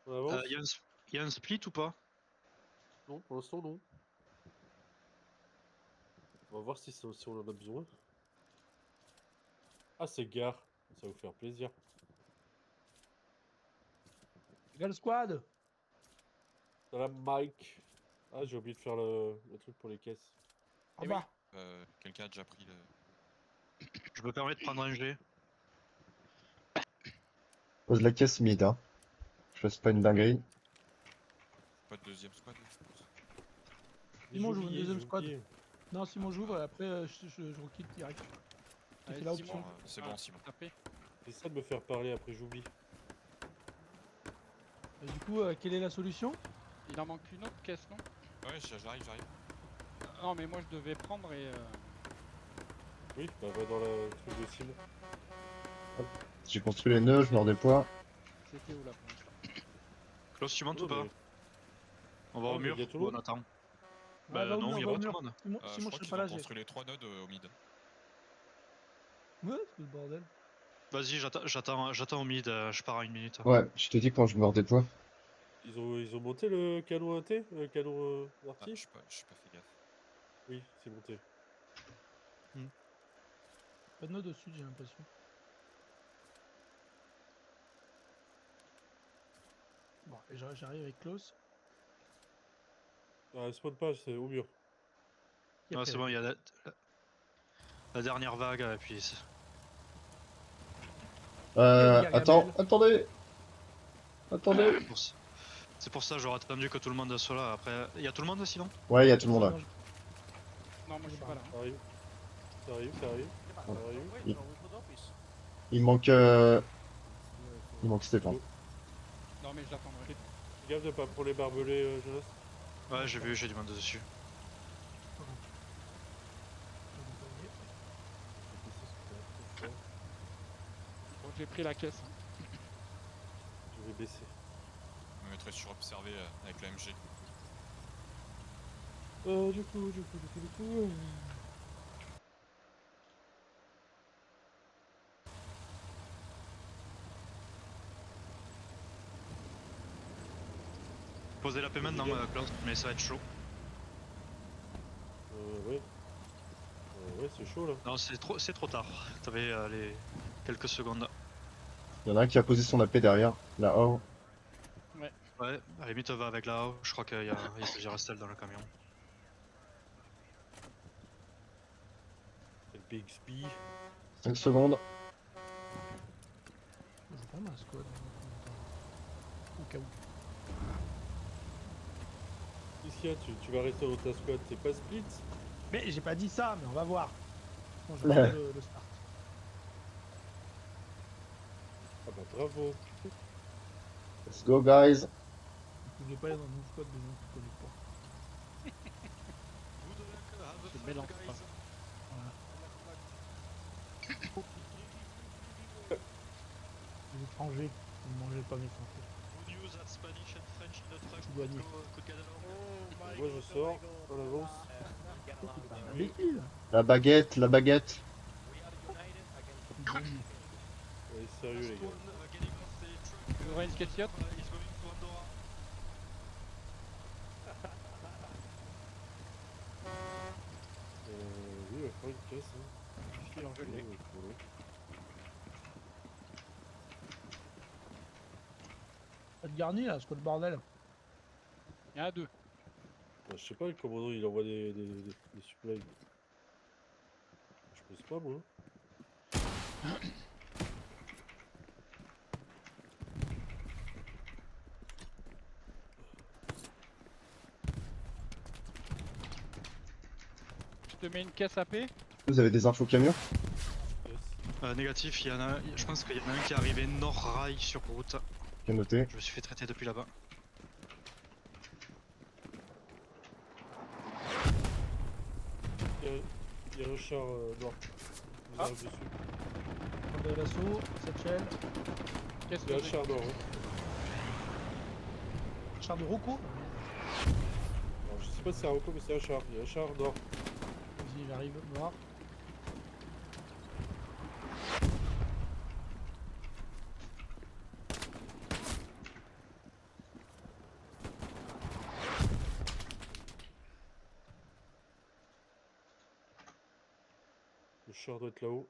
On avance? Y a un split ou pas? Non, pour l'instant, non. On va voir si on en a besoin. Ah, c'est gare. Ça va vous faire plaisir. Gal Squad. Salam, Mike. Ah, j'ai oublié de faire le truc pour les caisses. En Eh bas. Quelqu'un a déjà pris le. Je me permets de prendre un G. Pose la caisse mid, hein. Je fasse pas une dinguerie. Pas de deuxième squad, je pense. Simon, J'ai j'ouvre une oublié, deuxième j'ai squad. oublié. Non, Simon, j'ouvre et après je requitte direct. J'ai Allez, fait la Simon. option. C'est bon, Simon. Tapé. C'est ça de me faire parler, après j'oublie. Et du coup, quelle est la solution? Il en manque une autre caisse, non? Ouais, j'arrive. Non, mais moi je devais prendre et. Oui, bah va dans le truc de Simon. J'ai construit les nœuds, je meurs des poids. C'était où là pour l'instant? Klaus, tu montes Non, ou pas? mais- On va Ah, au mais mur y a tout le ou on monde attend? Ouais, Bah va au non, mur, y a va au pas tout mur. le monde. Simon, Je Simon, crois je qu'ils sais pas ont là, j'ai. construit les 3 nodes au mid. Ouais, c'est le bordel. Vas-y, j'attends au mid, je pars à une minute. Ouais, je te dis quand je meurs des poids. Ils ont monté le canon AT, le canon Ah, arty? je suis pas fait gaffe. Oui, c'est monté. Pas de node au sud, j'ai l'impression. Bon, et j'arrive avec Klaus. Ah, spawn pas, c'est au mur. Qui a Ah, pris c'est la bon, il y a caisse. la dernière vague, et puis. Attends, Gargamel. attendez. Attendez. C'est pour ça j'aurais attendu que tout le monde soit là. Après, y a tout le monde sinon? Ouais, y a tout le monde là. Non, Non, moi je suis pas là. Ça arrive. Ça arrive, ça arrive. Ça arrive. Il manque Stéphane. Non, mais je l'attendrai. Fais gaffe de pas prendre les barbelés, Jonas. Ouais, j'ai vu, j'ai du monde dessus. Bon, j'ai pris la caisse. Je vais baisser. Je me mettrai sur observer avec la MG. Du coup. Posez la paix maintenant, Klaus, mais ça va être chaud. Ouais. Ouais, c'est chaud là. Non, c'est trop tard. T'avais les quelques secondes. Il y en a un qui a posé son AP derrière, là-haut. Ouais, à la limite, va avec là-haut. Je crois qu'il y a plusieurs Estelle dans le camion. C'est le Big Spy. 5 secondes. Je vais prendre un squad. Au cas où. Ici, tu vas rester dans ta squad, t'es pas split? Mais j'ai pas dit ça, mais on va voir. Bon, je vais prendre le start. Ah bah bravo. Let's go, guys. Je vais pas aller dans mon squad de gens qui connaissent pas. Je mélange pas. Les étrangers, ne mangez pas mes français. Douanier. Moi je sors en avance. C'est pas un imbécile. La baguette, la baguette. Douanier. Ouais, sérieux les gars. Vous aurez une caisse Oui, il va falloir une caisse. Hein. Je l'ai. Ouais, ouais. Pas de garni là, c'est quoi le bordel? Il y en a deux. Bah, je sais pas, le commandant il envoie des supplies. Je pose pas moi. Je te mets une caisse AP. Vous avez des infos camion? Yes. Négatif, je pense qu'il y en a un qui est arrivé nord rail sur route. Bien noté. Je me suis fait traiter depuis là-bas. Il y a un char noir. Il Ah. arrive dessus. Prends de l'assaut, Satchel. Caisse Il y a un levée. char noir. Hein. Char de Rocco. Alors, je sais pas si c'est un Rocco mais c'est un char. Il y a un char noir. Vas-y, j'arrive, noir. char doit être là-haut.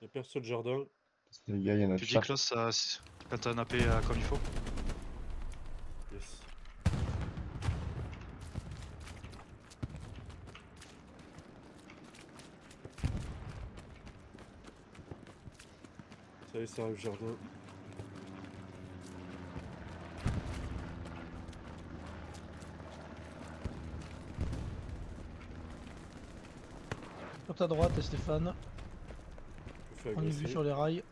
Y'a personne au jardin. Les gars, il y en a Tu de dis chat. Klaus, quand t'as un AP comme il faut. Yes. Ça y est, ça arrive jardin. Sur ta droite, Stéphane. Je me fais On est vu agresser. sur les rails.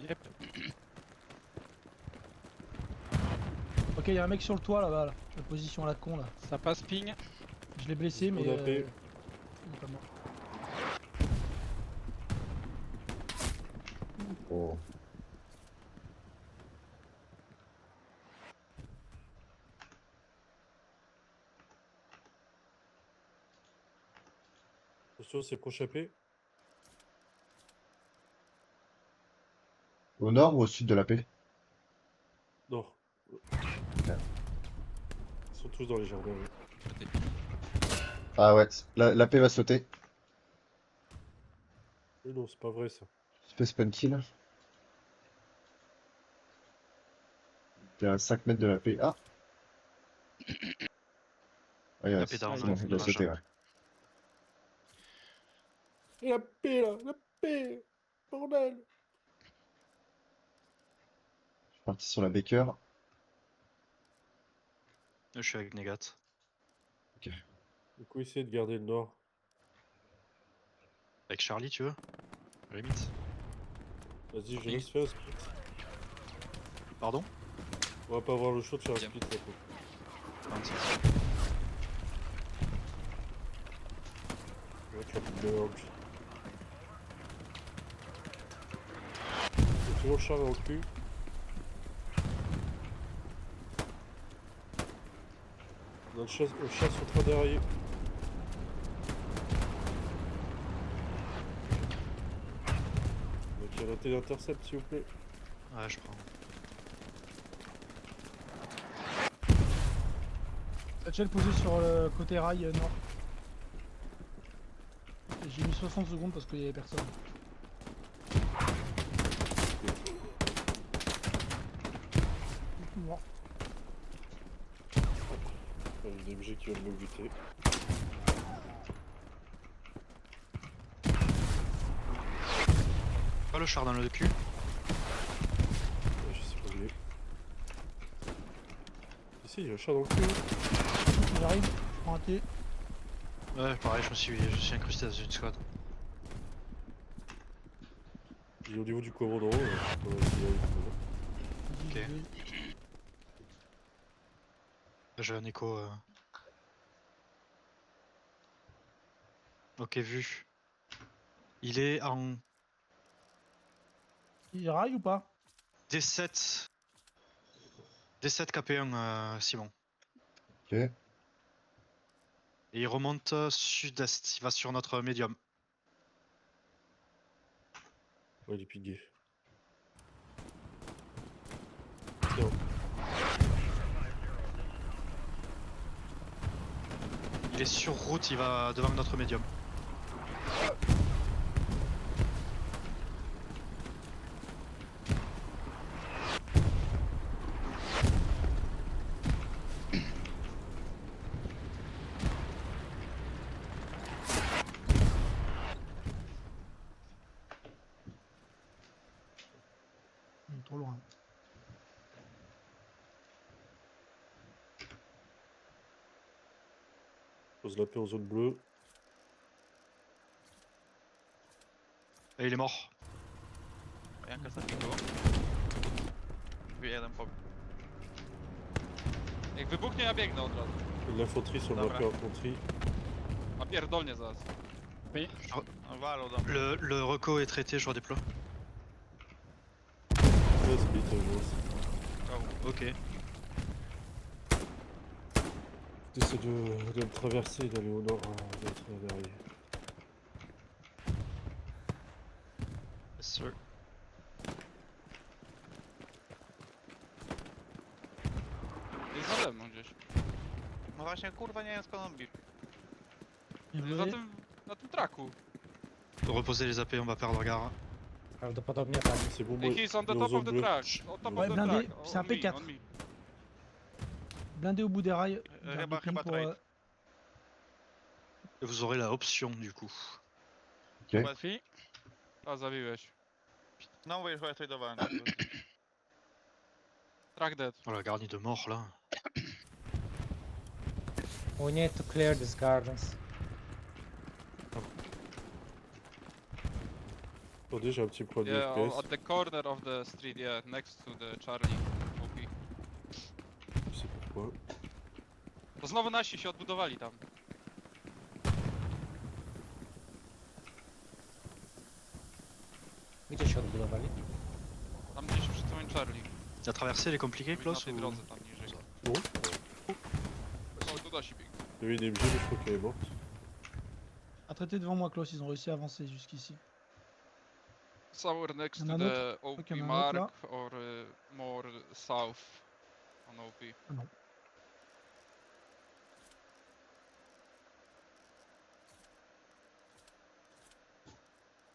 Yep. Ok, il y a un mec sur le toit là-bas, là. La position à la con là. Ça passe ping. Je l'ai blessé, mais. On a fait. il est pas mort. Oh. Attention, c'est proche AP. Au nord ou au sud de la paix? Non. Ils sont tous dans les jardins. Oui. Côté. Ah ouais, la paix va sauter. Mais non, c'est pas vrai ça. Space Pun kill. T'es à 5 mètres de la paix. Ah! Ah, La paix dans c'est un bon, il a machin. sauté, ouais. Et la paix là, la paix. Bordel. Je suis parti sur la Baker. Je suis avec Negat. Du coup, essayez de garder le nord. Avec Charlie, tu veux? Limite. Vas-y, je Oui. laisse faire un split. Pardon? On va pas avoir le choix de faire un Bien. split là. Quoi. 26. Ouais, tu vas me merge. C'est toujours le char est en cul. On a le chasse au train derrière. Donc il y a noté l'intercept s'il vous plaît. Ouais, je prends. Satchel posé sur le côté rail nord. J'ai mis 60 secondes parce qu'il y avait personne. Mort. Il y a une DMG qui vient de me buter. Pas le char dans le cul. Ouais, je sais pas où il est. Ici, il y a un chat dans le cul. J'arrive, je prends un T. Ouais, pareil, je suis incrusté dans une squad. Il est au niveau du commandant. Je sais pas s'il y a une commandant. Vas-y, Ok. j'y vais. J'ai un écho. Ok, vu. Il est en Il raille ou pas? D7. D7 KP1, Simon. Ok. Et il remonte sud-est. Il va sur notre médium. Ouais, il est pigué. Tiens. Il est sur route, il va devant notre médium. Il est trop loin. Pose la paix en zone bleue. Et il est mort. En kassan fick gå. Vi är den på. Jak wybuchnie, ja biegnę od razu. L'infanterie sur le Dobra. marqueur infanterie. A pierdolnie zaraz. Oui. On walą do mnie. Le reco est traité, je redéploie. Ouais, split, Go. Ok. J'essaie de me traverser et d'aller au nord, d'être derrière. sir. Jest nade mną gdzieś. No właśnie, kurwa, nie wiem skąd on bił. Bien Jest joué. na tym traku. Reposer les AP, on va perdre gare. Prawdopodobnie tak. C'est bon, moi. He's on the je top vais aux of the bleus. track. On top Ouais, of the blindé, track. c'est un On me, P4. on me. Blindé au bout des rails. Garde Chyba- le ping chyba pour, trade. Et vous aurez la option du coup. Łatwiej? A, zabiłeś. No mówię, że ja tradeowałem. Track dead. Oh la garnie de mort là. We need to clear these gardens. Attendez, j'ai un petit problème Yeah, de FPS. at the corner of the street, yeah, next to the Charlie. OP. Je sais pourquoi. To znowu nasi się odbudowali tam. Gdzie się odbudowali? Tam gdzieś przy całym Charlie. La traversée elle est compliquée, Na Klaus tej ou... drodze tam niżej. Bon. O, tu nasi biegną. Il y avait une MG, mais je crois qu'elle est morte. À traiter devant moi, Klaus, ils ont réussi à avancer jusqu'ici. Somewhere next Y en to a un the autre. OP Ok, y en a un autre, mark or more south on OP. Ah non.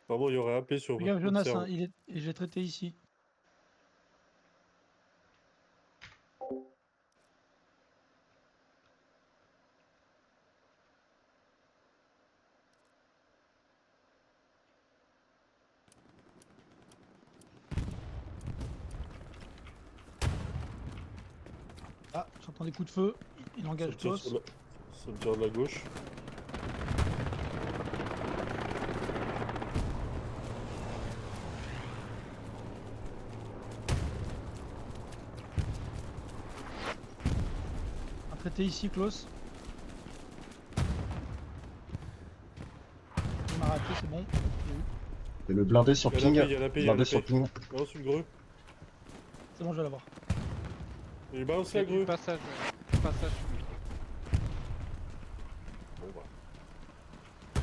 Vraiment, il y aurait un P sur Regarde, votre Jonas, cerveau. hein, et je l'ai traité ici. Ah, j'entends des coups de feu. Il engage Ça me tire Klaus. ça me tire de la gauche. Un traité ici, Klaus. Il m'a raté, c'est bon. J'ai eu. Et le blindé sur Il y a ping. la paix, il y a la paix, il y a Blindé la sur paix. ping. Balance une grue. C'est bon, je vais l'avoir. Il balance Il y la a du grue. passage. Passage. Bon bah.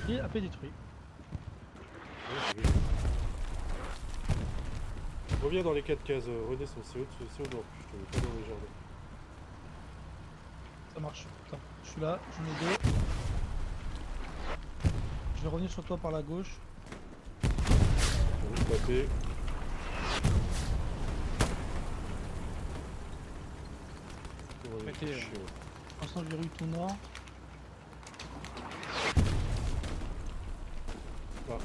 Et AP détruit. ouais, j'ai vu. Reviens dans les 4 cases, redescends, c'est au nord. Je te mets pas dans les jardins. Ça marche. Attends, je suis là, j'en ai deux. Je vais revenir sur toi par la gauche. J'ai envie de taper. Oh, ouais, Mettez, chiant. Pour l'instant, je verrouille tout nord. Ah.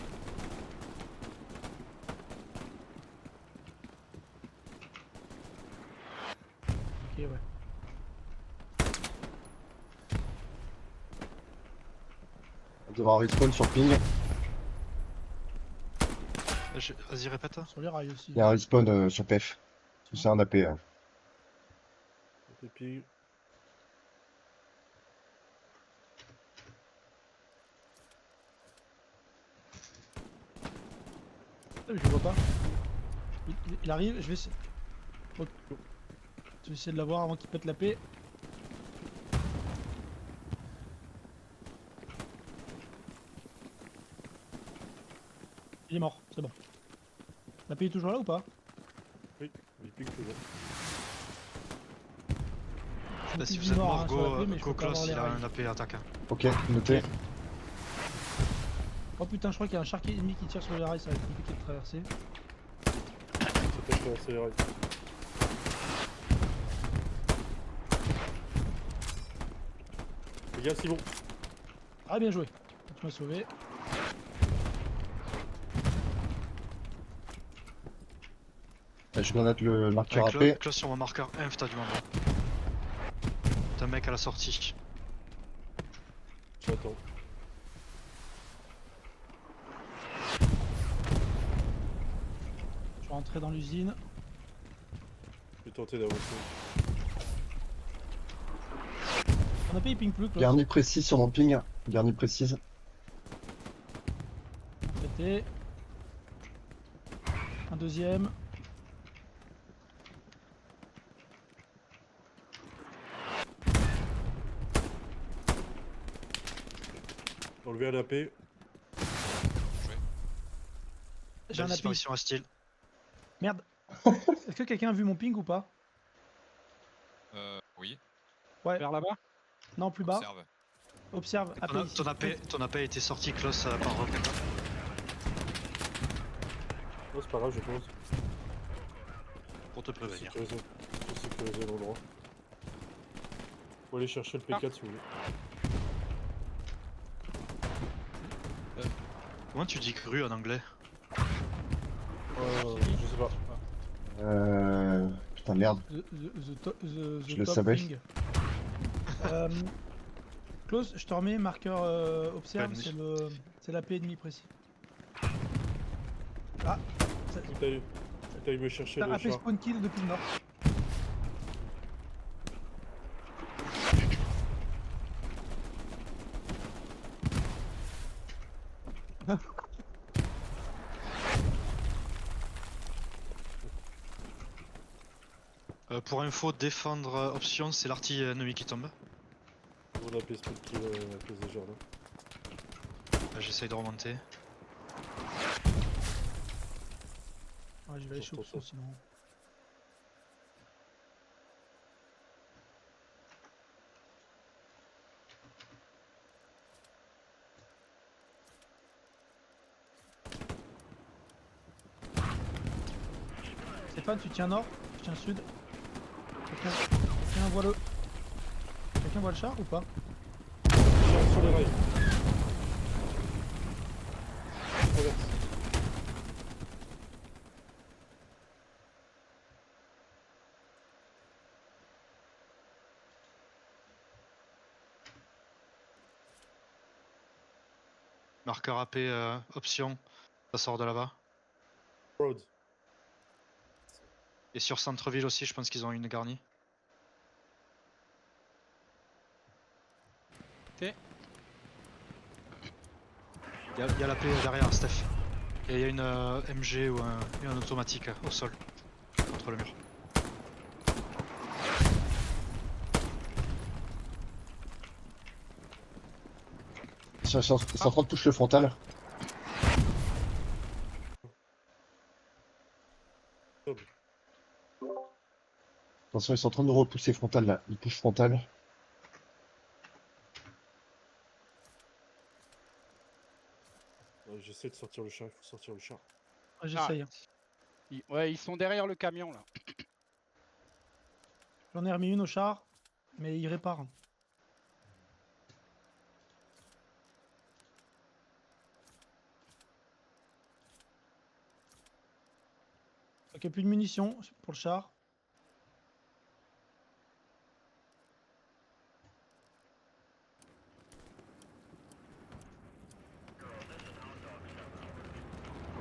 Ok, ouais. On devra respawn sur ping. Vas-y répète. Sur les rails aussi. Il y a un respawn sur PF. C'est un AP. Hein. Et puis, Ah, je le vois pas. Il arrive, je vais essayer. Ok. Je vais essayer de l'avoir avant qu'il pète la paix. Il est mort, c'est bon. La paix est toujours là ou pas? il pique toujours. Je Là, si m'occupe vous du êtes nord, mort, hein, sur la paix, mais je go peux pas avoir Klaus, les il a rails. un AP attaque. Ok, noté. Oh putain, je crois qu'il y a un char ennemi qui tire sur les rails, ça va être compliqué de traverser. C'est pas fait accélérer. Les gars, c'est bon. Ah, bien joué. Tu m'as sauvé. Je vais mettre le marqueur AP. Klaus sur mon marqueur inf, t'as du moment. T'as un mec à la sortie. J'attends. Je vais rentrer dans l'usine. Je vais tenter d'avancer. On a payé ping plus, Klaus. Garni précis sur mon ping. Garni précise. Traité. Un deuxième. Enlever un AP. J'ai La un API. disparition hostile. Merde. Est-ce que quelqu'un a vu mon ping ou pas? Oui, Vers là-bas. Non, plus bas. observe. Observe. API ici. Ton AP a été sorti close par Penta. Non, c'est pas grave, je pose. Pour te prévenir. J'ai sécurisé l'endroit. Faut aller chercher le P4 si vous voulez. Comment tu dis grue en anglais? Je sais pas. Putain, merde. The Je le top savais. thing. Close, je te remets marqueur observe, Ennemi. c'est l'AP ennemi précis. Ah, T'as eu me chercher le AP char. spawn kill depuis le nord. Pour info, défendre option, c'est l'artille ennemi qui tombe. On a PSP qui est déjà là. J'essaye de remonter. Ouais, je vais aller chez J'entends option ça. sinon. Stéphane, tu tiens nord, je tiens sud. Quelqu'un voit le. Quelqu'un voit le char ou pas? Char sur les rails. Traverse. Marqueur AP option, ça sort de là-bas. Road. Et sur centre-ville aussi, je pense qu'ils ont une garnie. Ok. Il y a l'AP derrière, Steph. Et il y a une MG ou un automatique au sol, contre le mur. Ils sont en train de toucher le frontal. Attention, ils sont en train de nous repousser frontal là. Ils poussent frontal. Ouais, j'essaie de sortir le char, il faut sortir le char. Ouais, j'essaye. Ouais, ils sont derrière le camion là. J'en ai remis une au char, mais il répare. Ok, plus de munitions pour le char.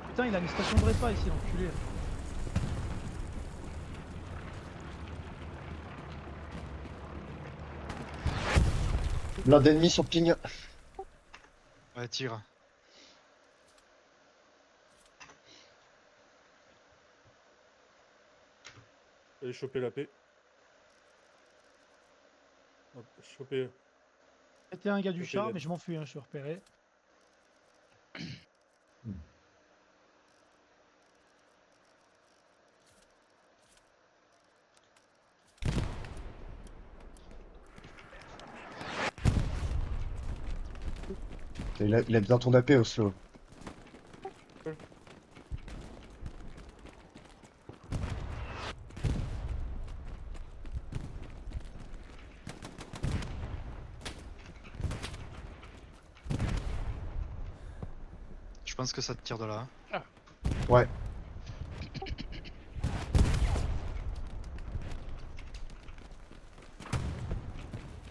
Putain, il a une station de repas ici, l'enculé. L'un d'ennemis sur ping. Ouais, tigre. Allez choper la paix. Hop, choper. C'était un gars du Ok, char, là. mais je m'enfuis, hein, je suis repéré. Il a besoin de ton AP au slow. Je pense que ça te tire de là. Ouais.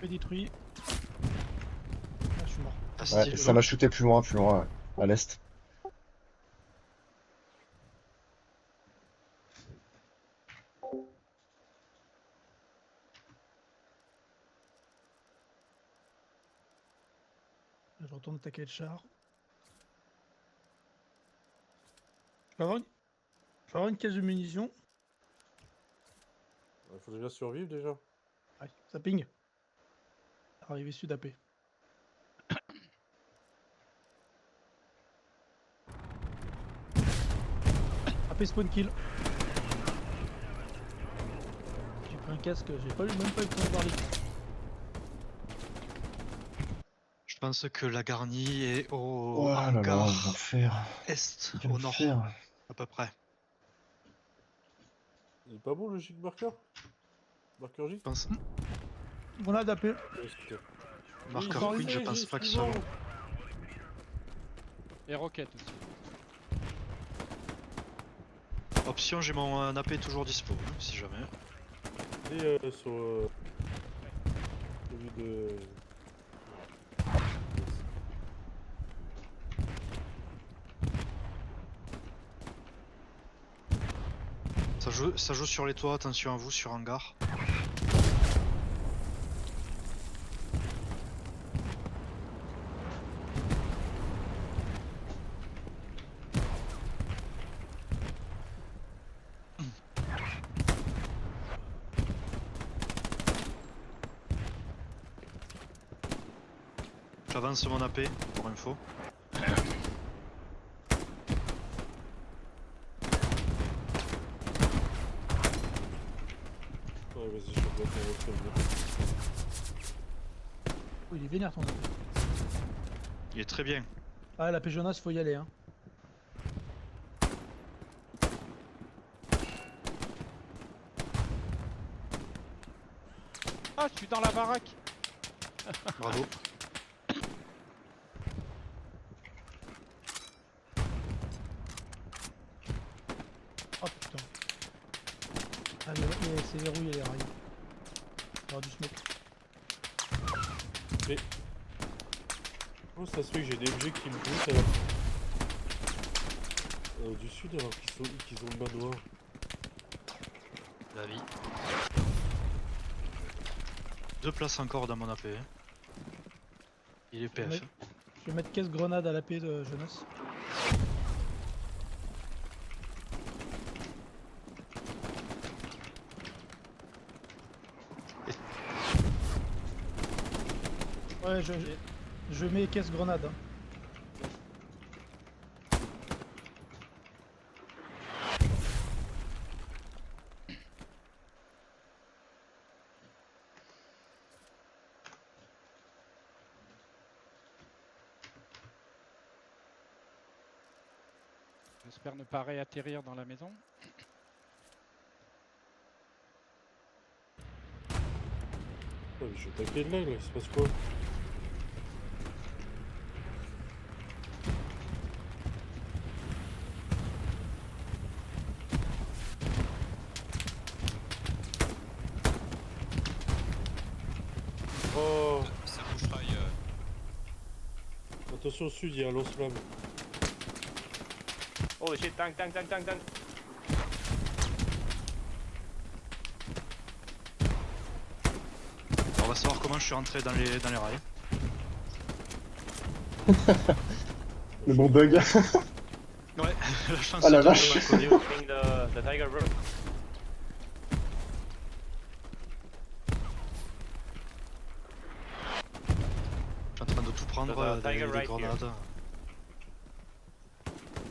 Je détruit. Ah, je suis mort. Ah, Ouais, style. ça m'a shooté plus loin, à l'est. Je retourne attaquer le char. Je peux avoir une caisse de munitions. Il faut déjà survivre déjà. Ouais, ça ping. Arrivé sud AP. AP spawn kill. J'ai pris un casque, j'ai pas eu, même pas eu le temps de voir les. Je pense que la garnie est au Oh là là, hangar l'enfer. est, Quel au nord, enfer. à peu près. Il est pas bon le giga marqueur? Marqueur J? Je pense. Grenade AP. Ouais, c'était- Marqueur Oui, Queen, je pense j'ai pas que ce suivant. soit bon. Et roquettes aussi. Option, j'ai mon AP toujours dispo, hein, si jamais. Et sur celui de. Ça joue sur les toits, attention à vous, sur hangar. J'avance mon AP, pour info. Ouais, vas-y, je vais te refaire. Oh, il est vénère ton AP. Il est très bien. Ah, l'AP Jonas, faut y aller. Hein. Ah, je suis dans la baraque. Bravo. Oh putain. Ah, c'est verrouillé les rails. Il y aura du smoke. Comment ça se fait que j'ai des objets qui me boutent alors du sud alors qu'ils ont le manoir? La vie. 2 places encore dans mon AP. Hein. Il est PF. Mec. Je vais mettre caisse grenade à l'AP de Jonas. Ouais, je mets caisse grenade. Hein. J'espère ne pas réatterrir dans la maison. Ouais, mais je vais attaquer de là, il se passe quoi? Oh, Ça boucherait. attention au sud, il y a un lance-flamme. Holy shit, tank. Alors, on va savoir comment je suis rentré dans les rails. Le bon bug. Ouais, la chance Ah la de vache. me connaître. The tiger bro. Je suis en train de tout prendre, There's a tiger des right grenades.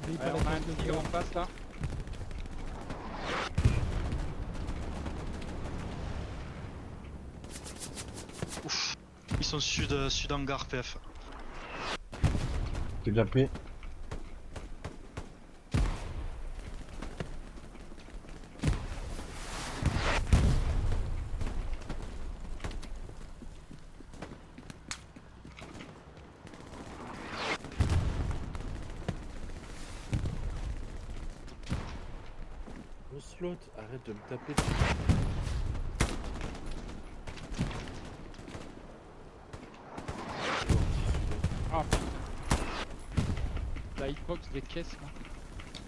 Lui, il Ouais, paraît on a un que le tigre en gros. face là. Ouf. Ils sont sud hangar PF. J'ai bien pris. Mon slot, arrête de me taper dessus. Ah putain. La hitbox des caisses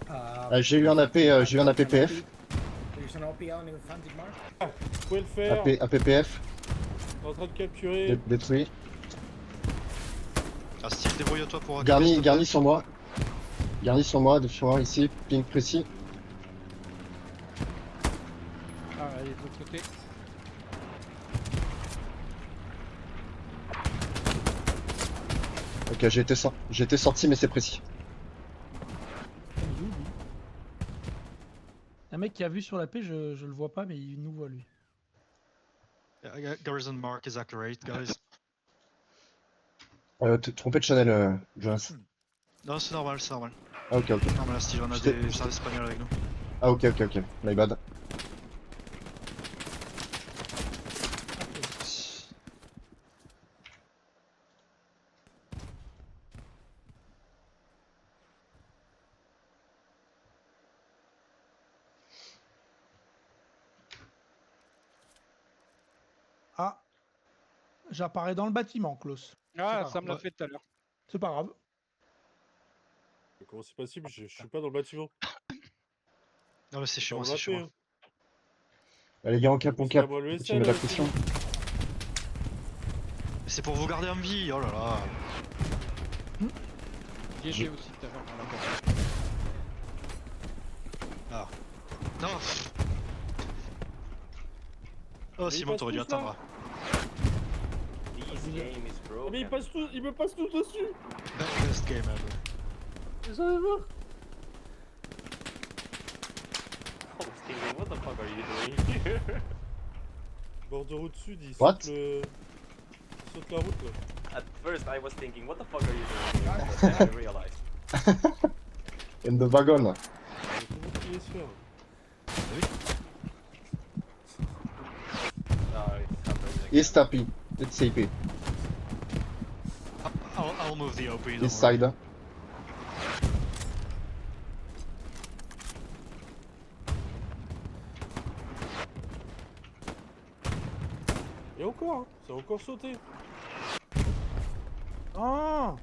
là. J'ai eu un AP, j'ai eu un APPF. Vous pouvez le faire, APPF, on est en train de capturer. détruit. Ah, Steve, débrouille-toi pour Garni sur moi. Garni sur moi, ici, ping précis. Ah, elle est de l'autre côté. Ok, j'ai été sorti mais c'est précis. Il est où, lui mec qui a vu sur la paix, je le vois pas, mais il nous voit lui. Yeah, Garrison mark is accurate, guys. Trompé de Chanel, Jonas. Non, c'est normal, c'est normal. Ah, ok, ok. Normal, style, on a J'étais- des services espagnols avec nous. Ah, ok, ok, ok. My bad. Ah, j'apparais dans le bâtiment, Klaus. Ah, pas ça me l'a grave. fait tout à l'heure. C'est pas grave. Mais comment c'est possible? Je suis pas dans le bâtiment. Non, mais c'est Faut chez pas moi, me c'est chez rater, moi. hein. Bah, les gars, on cap, on C'est cap. à moi le Tu SL, mets la aussi. pression. C'est pour vous garder en vie, oh là là. J'y étais aussi tout à l'heure dans la porte. Non pff. Oh, Mais Simon, il t'aurais dû passe tous, là. attendre. Ah, mais il me passe tout dessus. Best game ever. J'en ai marre. What the fuck are you doing here? Bordereau dessus, il What? saute le... il saute la route là. At first I was thinking, what the fuck are you doing here? But then I realized. In the wagon. Mais comment tu laisses faire? It's happening again. East happy. It's CP. I'll move the OP. don't East worry. side. Et encore, hein. Ça a encore sauté. Ah,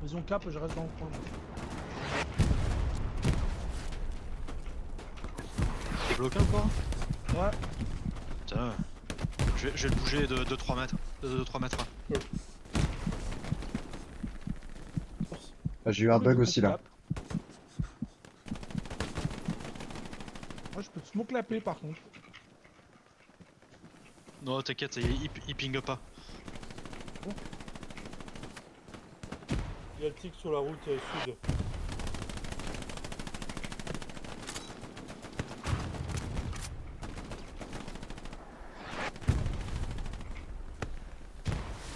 maison cap, je reste dans le coin. T'es bloqué encore? Ouais. Putain. Je vais le bouger de 2-3 mètres. De 2-3 mètres. Ah, j'ai eu un bug aussi là. Moi, je peux te smoke la paix par contre. Non, t'inquiète, il ping pas. Il y a le tic sur la route sud.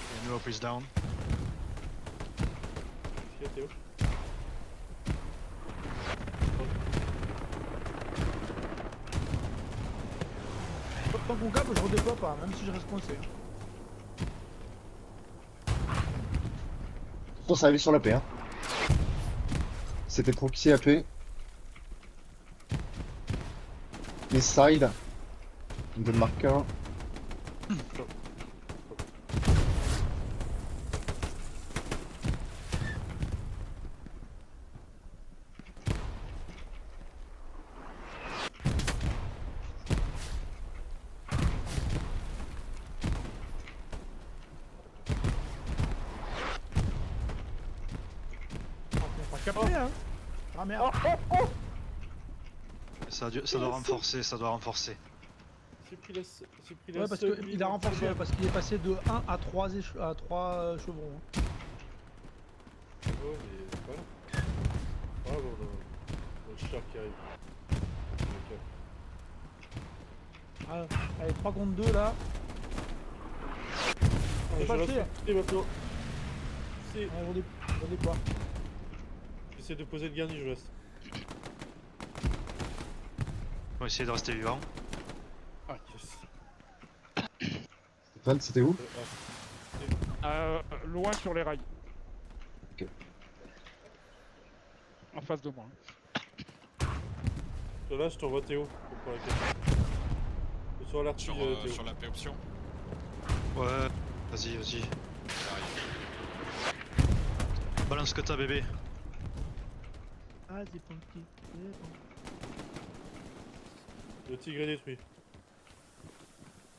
The new OP is down. Tiens, Théo. Tant qu'on cap, je redéploie pas, même si je reste coincé. Attention, ça arrive sur la paix. Hein. C'était proxy AP. East side. The marker. Pas capé, hein. Ah merde. Ça doit renforcer, ça doit renforcer. J'ai pris la Ouais, parce seule qu'il a renforcé, parce qu'il est passé de 1 à 3, chevrons. hein. Ouais, mais c'est pas grave. Ah bon, dans le char qui arrive. Ok. Ah, allez, 3 contre 2 là. Ah, pas je le faire. reste et maintenant. C'est... Allez, on déploie. J'essaie de poser le garni, je reste. On va essayer de rester vivant. Ah, yes. Stéphane, c'était où? Loin sur les rails. Ok. En face de moi. Là, je t'envoie Théo pour prendre la carte. Sur l'arti, Théo. Sur la P option. Ouais, vas-y, vas-y. J'arrive. Balance ce que t'as, bébé. Ah, c'est pas petit. Le tigre est détruit.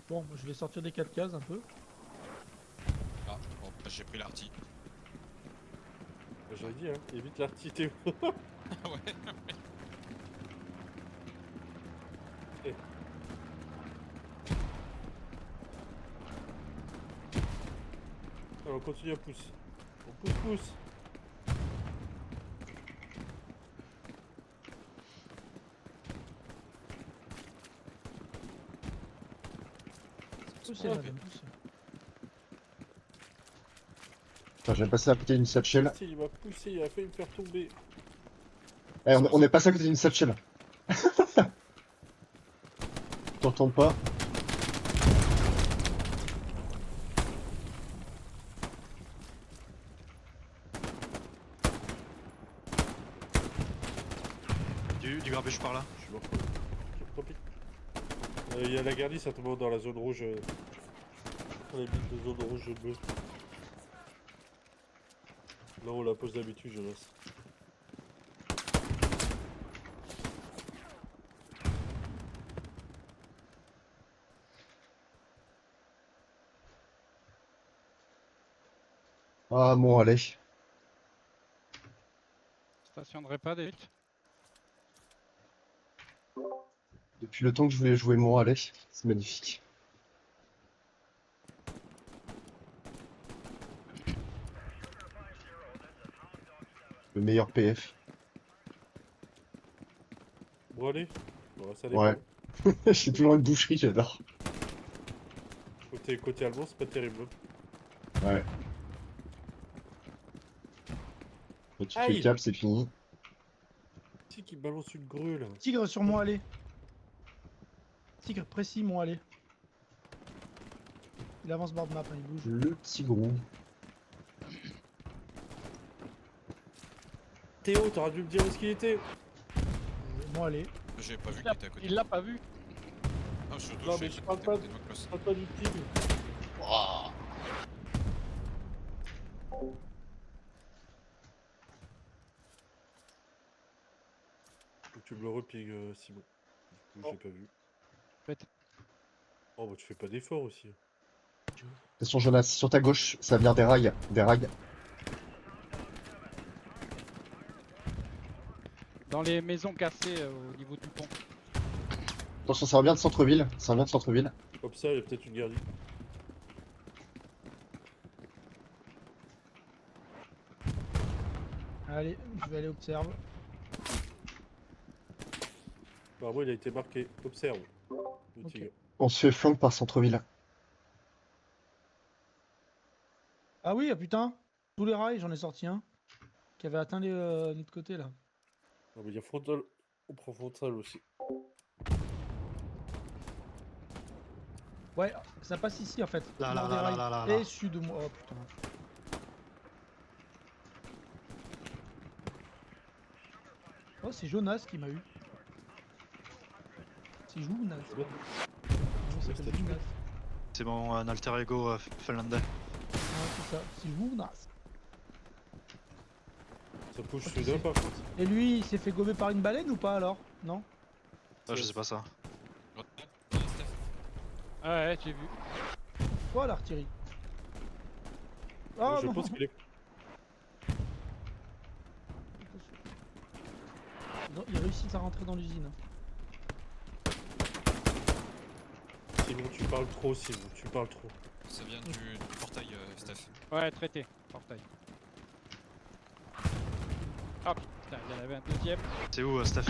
Bon, je vais sortir des 4 cases un peu. Ah, bon, bah, j'ai pris l'arty. Bah, j'aurais dit, hein, évite l'arti, Théo. Ah ouais. Alors, on continue à pousser. On pousse. Poussez, Ok. madame, poussez. Putain, j'ai passé à côté d'une satchel. Il m'a poussé, il a failli me faire tomber. Eh, on est passé à côté d'une satchel. T'entends pas? Du grabuge par là. Je suis mort. Ok, tant pis. Il y a la garnie certainement dans la zone rouge. On a mis de zone rouge bleue. Là on la pose d'habitude, je laisse. Ah, bon, allez. Station de repas, David. Depuis le temps que je voulais jouer mon allez. C'est magnifique. Le meilleur PF. Bon allez. Bon, ça dépend. Ouais. J'ai toujours une boucherie, j'adore. Côté allemand, c'est pas terrible. Ouais. Quand tu fais Aïe. cap, c'est fini. Qui qui balance une grue là? Tigre sur moi, allez. Tigre précis, mon allez. Il avance bord de map, hein, il bouge. Le petit gros. Théo, t'aurais dû me dire où est-ce qu'il était. Mon allez. J'ai pas vu Il qu'il était à côté. il l'a pas vu. Ah, surtout, Non, mais je parle pas de- Pas pas du tigre. Faut que tu me le repigues, Simon. Du coup, je l'ai pas vu. Faites. Oh, bah tu fais pas d'effort aussi. Attention, Jonas, sur ta gauche, ça vient des rails. Des rails. Dans les maisons cassées au niveau du pont. Attention, ça revient de centre-ville. Ça revient de centre-ville. Comme ça, il y a peut-être une garnie. Allez, je vais aller observe. Bah, moi, il a été marqué. Observe. Le Ok. tigre. On se fait flank par centre-ville. Ah oui, ah putain. Tous les rails, j'en ai sorti un. Qui avait atteint notre côté là. Ah, mais il y a frontal. On prend frontal aussi. Ouais, ça passe ici en fait. Là, nord là, des là, rails. là, là, là. Et sud de moi. Oh putain. Oh, c'est Jonas qui m'a eu. C'est Jonas. Ouais. Non, c'est statut. Jonas. C'est mon alter ego finlandais. Ouais, c'est ça. C'est Jonas. Ça push Ok, soudain c'est- par contre. Et lui, il s'est fait gober par une baleine ou pas alors? Non? Ah, je sais pas ça. Ah ouais, j'ai vu. Quoi l'artillerie? Oh je non! pense qu'il est. Non, ils réussissent à rentrer dans l'usine. Simon, tu parles trop, Simon. Tu parles trop. Ça vient du portail, Steph. Ouais, traité. Portail. Ah putain, il y en avait un deuxième. C'est où, Steph?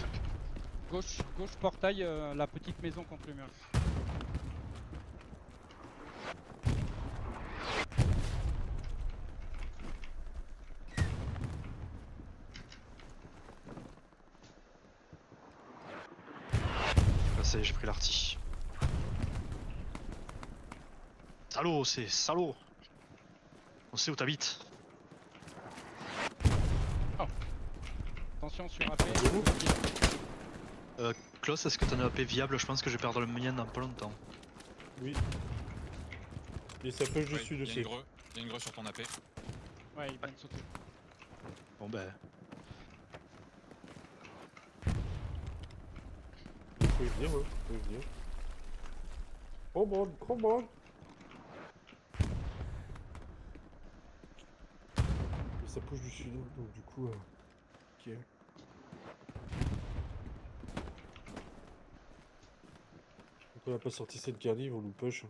Gauche portail, la petite maison contre le mur. Là, ça y est, j'ai pris l'arty. Salaud, c'est salaud. On sait où t'habites. Attention sur AP. Klaus, est-ce que t'as une AP viable? Je pense que je vais perdre le mien dans pas longtemps. Oui. Et ça push Ouais, dessus, il y a dessus. une greu. Il y a une greu sur ton AP. Ouais, il vient de sauter. Bon ben, Faut y venir, hein. Faut y venir. Come on, come on. Et ça push du sud, donc du coup. Ok. Donc on a pas sorti cette garnie, ils vont nous push.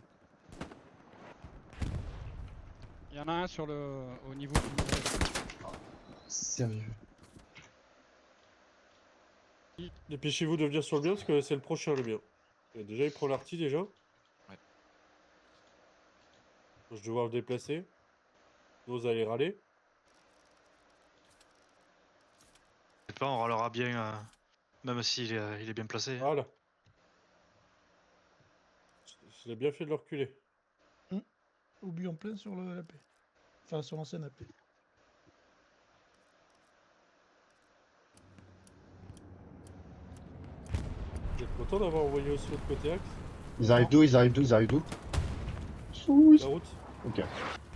Il y en a un sur le au niveau du Sérieux. Dépêchez-vous de venir sur le mien parce que c'est le prochain le mien. Et déjà il prend l'arty déjà. Je vais devoir le déplacer. Vous allez râler. Je sais pas, on râlera bien, même s'il il est bien placé. hein. Voilà. Je l'ai bien fait de le reculer. Oublie en plein sur le AP. Enfin, sur l'ancienne AP. Vous êtes content d'avoir envoyé aussi l'autre côté axe? Ils arrivent d'où? Ils arrivent d'où? Ils arrivent d'où? Ouh, La route? Ok.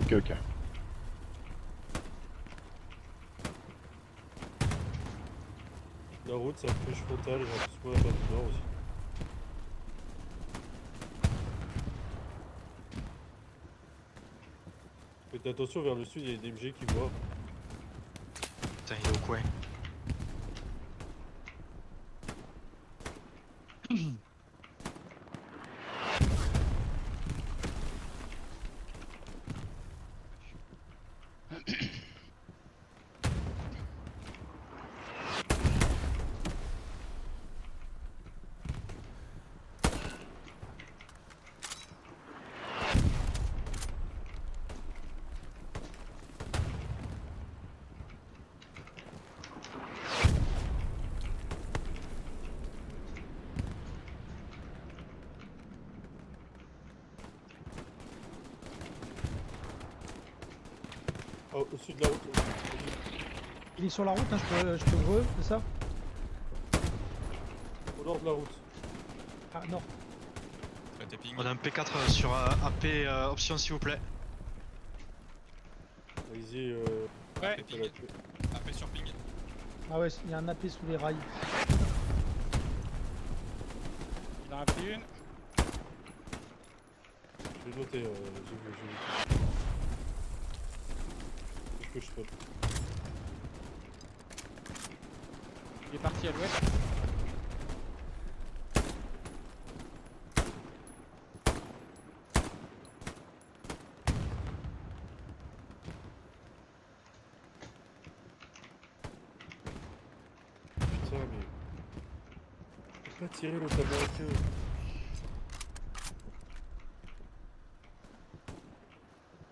Ok, ok. La route, ça pêche frontale, j'ai l'impression qu'on a pas de nord aussi. Faites attention, vers le sud, il y a des MG qui voient. Putain, il est au coin. Oh, au sud de la route. Il est sur la route, hein, je peux re, c'est ça? Au nord de la route. Ah non. Là, t'es ping. On a un P4 sur AP option s'il vous plaît. Allez-y, Ouais. AP ça va ping. tuer. AP sur ping. Ah ouais, il y a un AP sous les rails. Il en a pris une. J'ai noté, j'ai vu. Qu'est-ce que je spot? Il est parti à l'ouest. Putain, mais. Je peux pas tirer l'autre américain.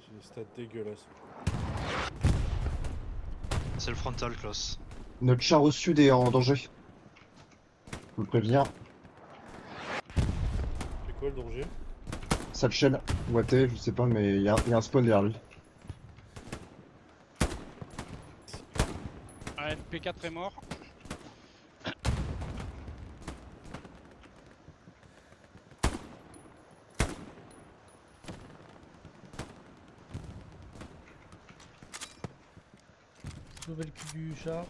J'ai des stats dégueulasses. C'est le frontal, Klaus. Notre char au sud est en danger. Je vous préviens. C'est quoi le danger? Satchel, Watté, je sais pas, mais il y a un spawn derrière lui. Ouais, P4 est mort. Sauver le cul du char.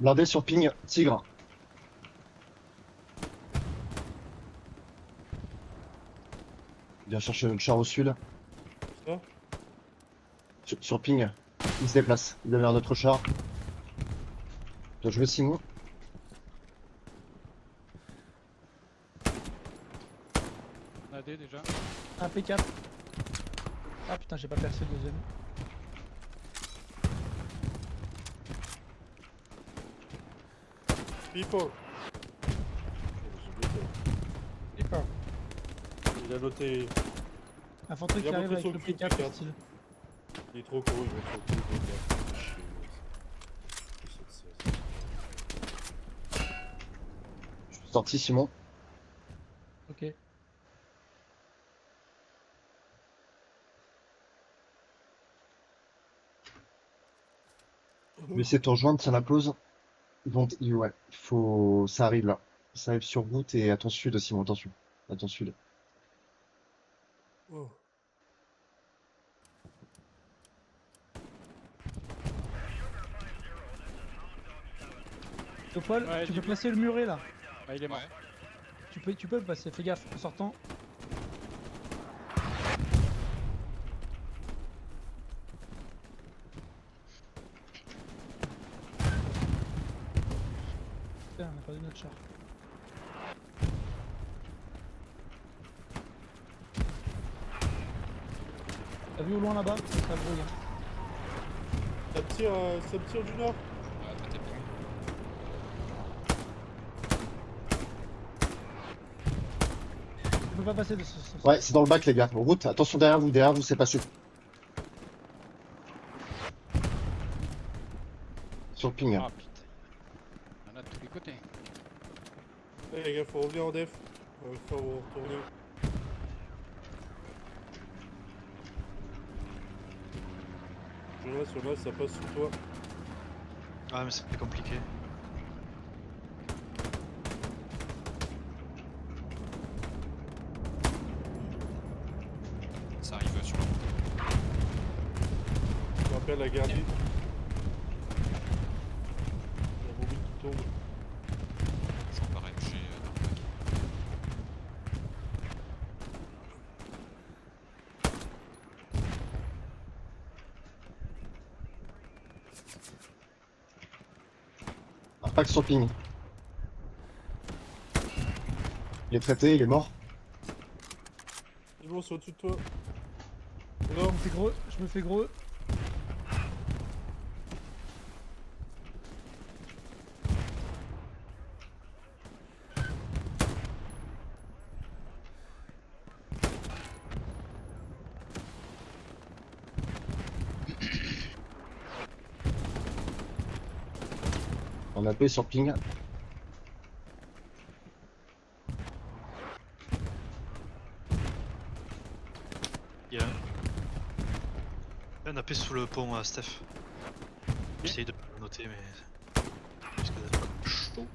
Blindé sur ping, tigre. Viens chercher notre char au sud. Ça? Sur ping, il se déplace. Il est vers notre char. Dois jouer Simon. On a des déjà. Un P4. Ah putain, j'ai pas percé le deuxième. People! J'ai oublié ça. Il a noté. Infanterie Il a qui arrive montré avec son le cul, P4 P4. style. Il est trop court, il va trop court. Je suis sorti Simon. Ok. Je vais essayer de te rejoindre, tiens la pause. Ouais, faut. Ça arrive là. Ça arrive sur route et à ton sud, Simon, attention. À ton sud. Oh. Topol, Ouais, tu dis- peux placer le muret là. Ah, il est mort. Ouais. Tu peux le passer, fais gaffe, en sortant. Putain, on a perdu notre char. T'as vu au loin là-bas? Ça brouille. Hein. Ça me tire du nord. Ouais, toi, t'es ping. peux pas passer de ce sens. Ouais, c'est dans le bac, les gars. Route, attention derrière vous, c'est passé. Sur le ping. Ah putain. Il y en a de tous les côtés. Eh les gars, faut revenir en def. Faut retourner. Jonas, ça passe sous toi. Ah, mais c'est compliqué. Ça arrive sur la route. Je rappelle la garde. La bobine qui tombe. Je repars MG dans le bac. Impact sur le ping. Il est traité, il est mort. C'est bon, c'est au-dessus de toi. Je me fais gros, je me fais gros. On a appuyé sur ping. Il y a un AP sous le pont à Steph. J'essaye de le noter, mais. Parce que chaud.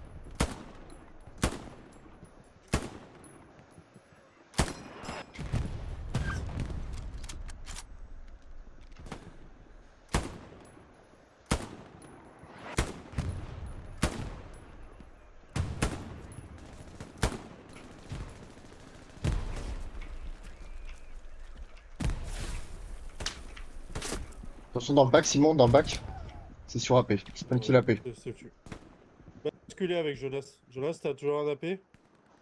Attention dans le bac, Simon, dans le bac. C'est sur AP. C'est pas une kill AP. C'est tu. Basculer avec Jonas. Jonas, t'as toujours un AP?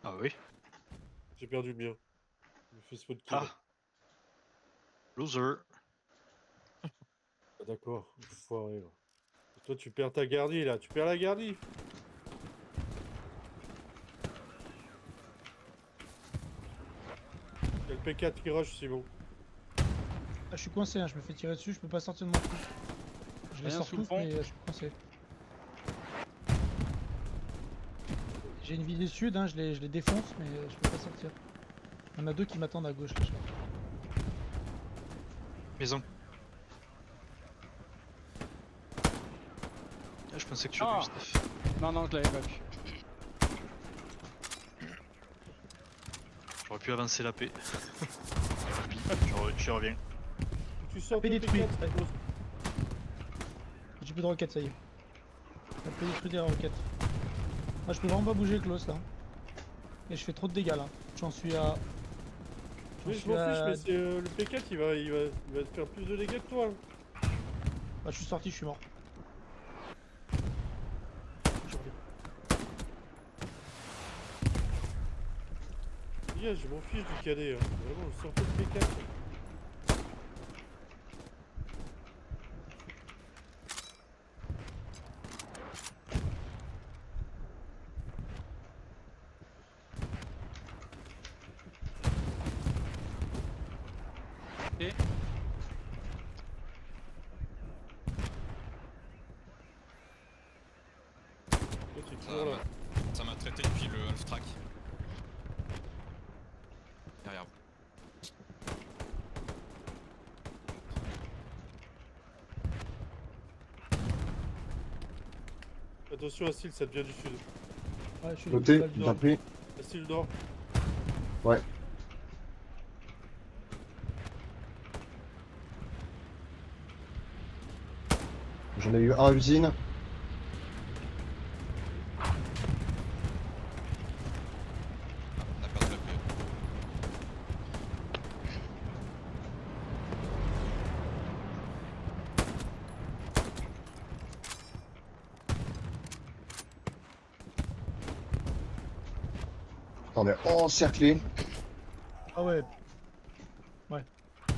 Ah oui. J'ai perdu le mien. Je me fais spot kill. Ah. Loser. Ah, d'accord, foiré. Ouais. Et toi, tu perds ta gardie là. Tu perds la gardie. Il y a le P4 qui rush, Simon. Ah, je suis coincé, hein, je me fais tirer dessus, je peux pas sortir de mon truc. Je les Rien sors sous le tous, pont. mais je suis coincé. J'ai une visée sud, hein, je les défonce, mais je peux pas sortir. Il y en a deux qui m'attendent à gauche là, je crois. Maison. Ah, je pensais que tu Ah. l'as vu, Steph. Non, non, je l'avais pas vu. J'aurais pu avancer la paix. J'y reviens. Tu sors P le détruit. P4. J'ai plus de roquettes, ça y est. On peut détruire des roquettes. Ah, je peux vraiment pas bouger Klaus là. Et je fais trop de dégâts là. J'en suis à. Oui, je m'en fiche, mais c'est le P4 il va te faire plus de dégâts que toi. Ah, je suis sorti, je suis mort. Je reviens. Yeah, je m'en fiche du cadet. Hein. Vraiment, je sors pas le P4. Et Toi, t'es toujours là. Ça m'a traité depuis le half track. Derrière vous. Attention, Astil, ça te vient du sud. Ouais, je suis Noté, je suis bien pris. Astil nord. Ouais. J'en ai eu un usine. On a perdu la paix. On est encerclé. Ah ouais. Ouais.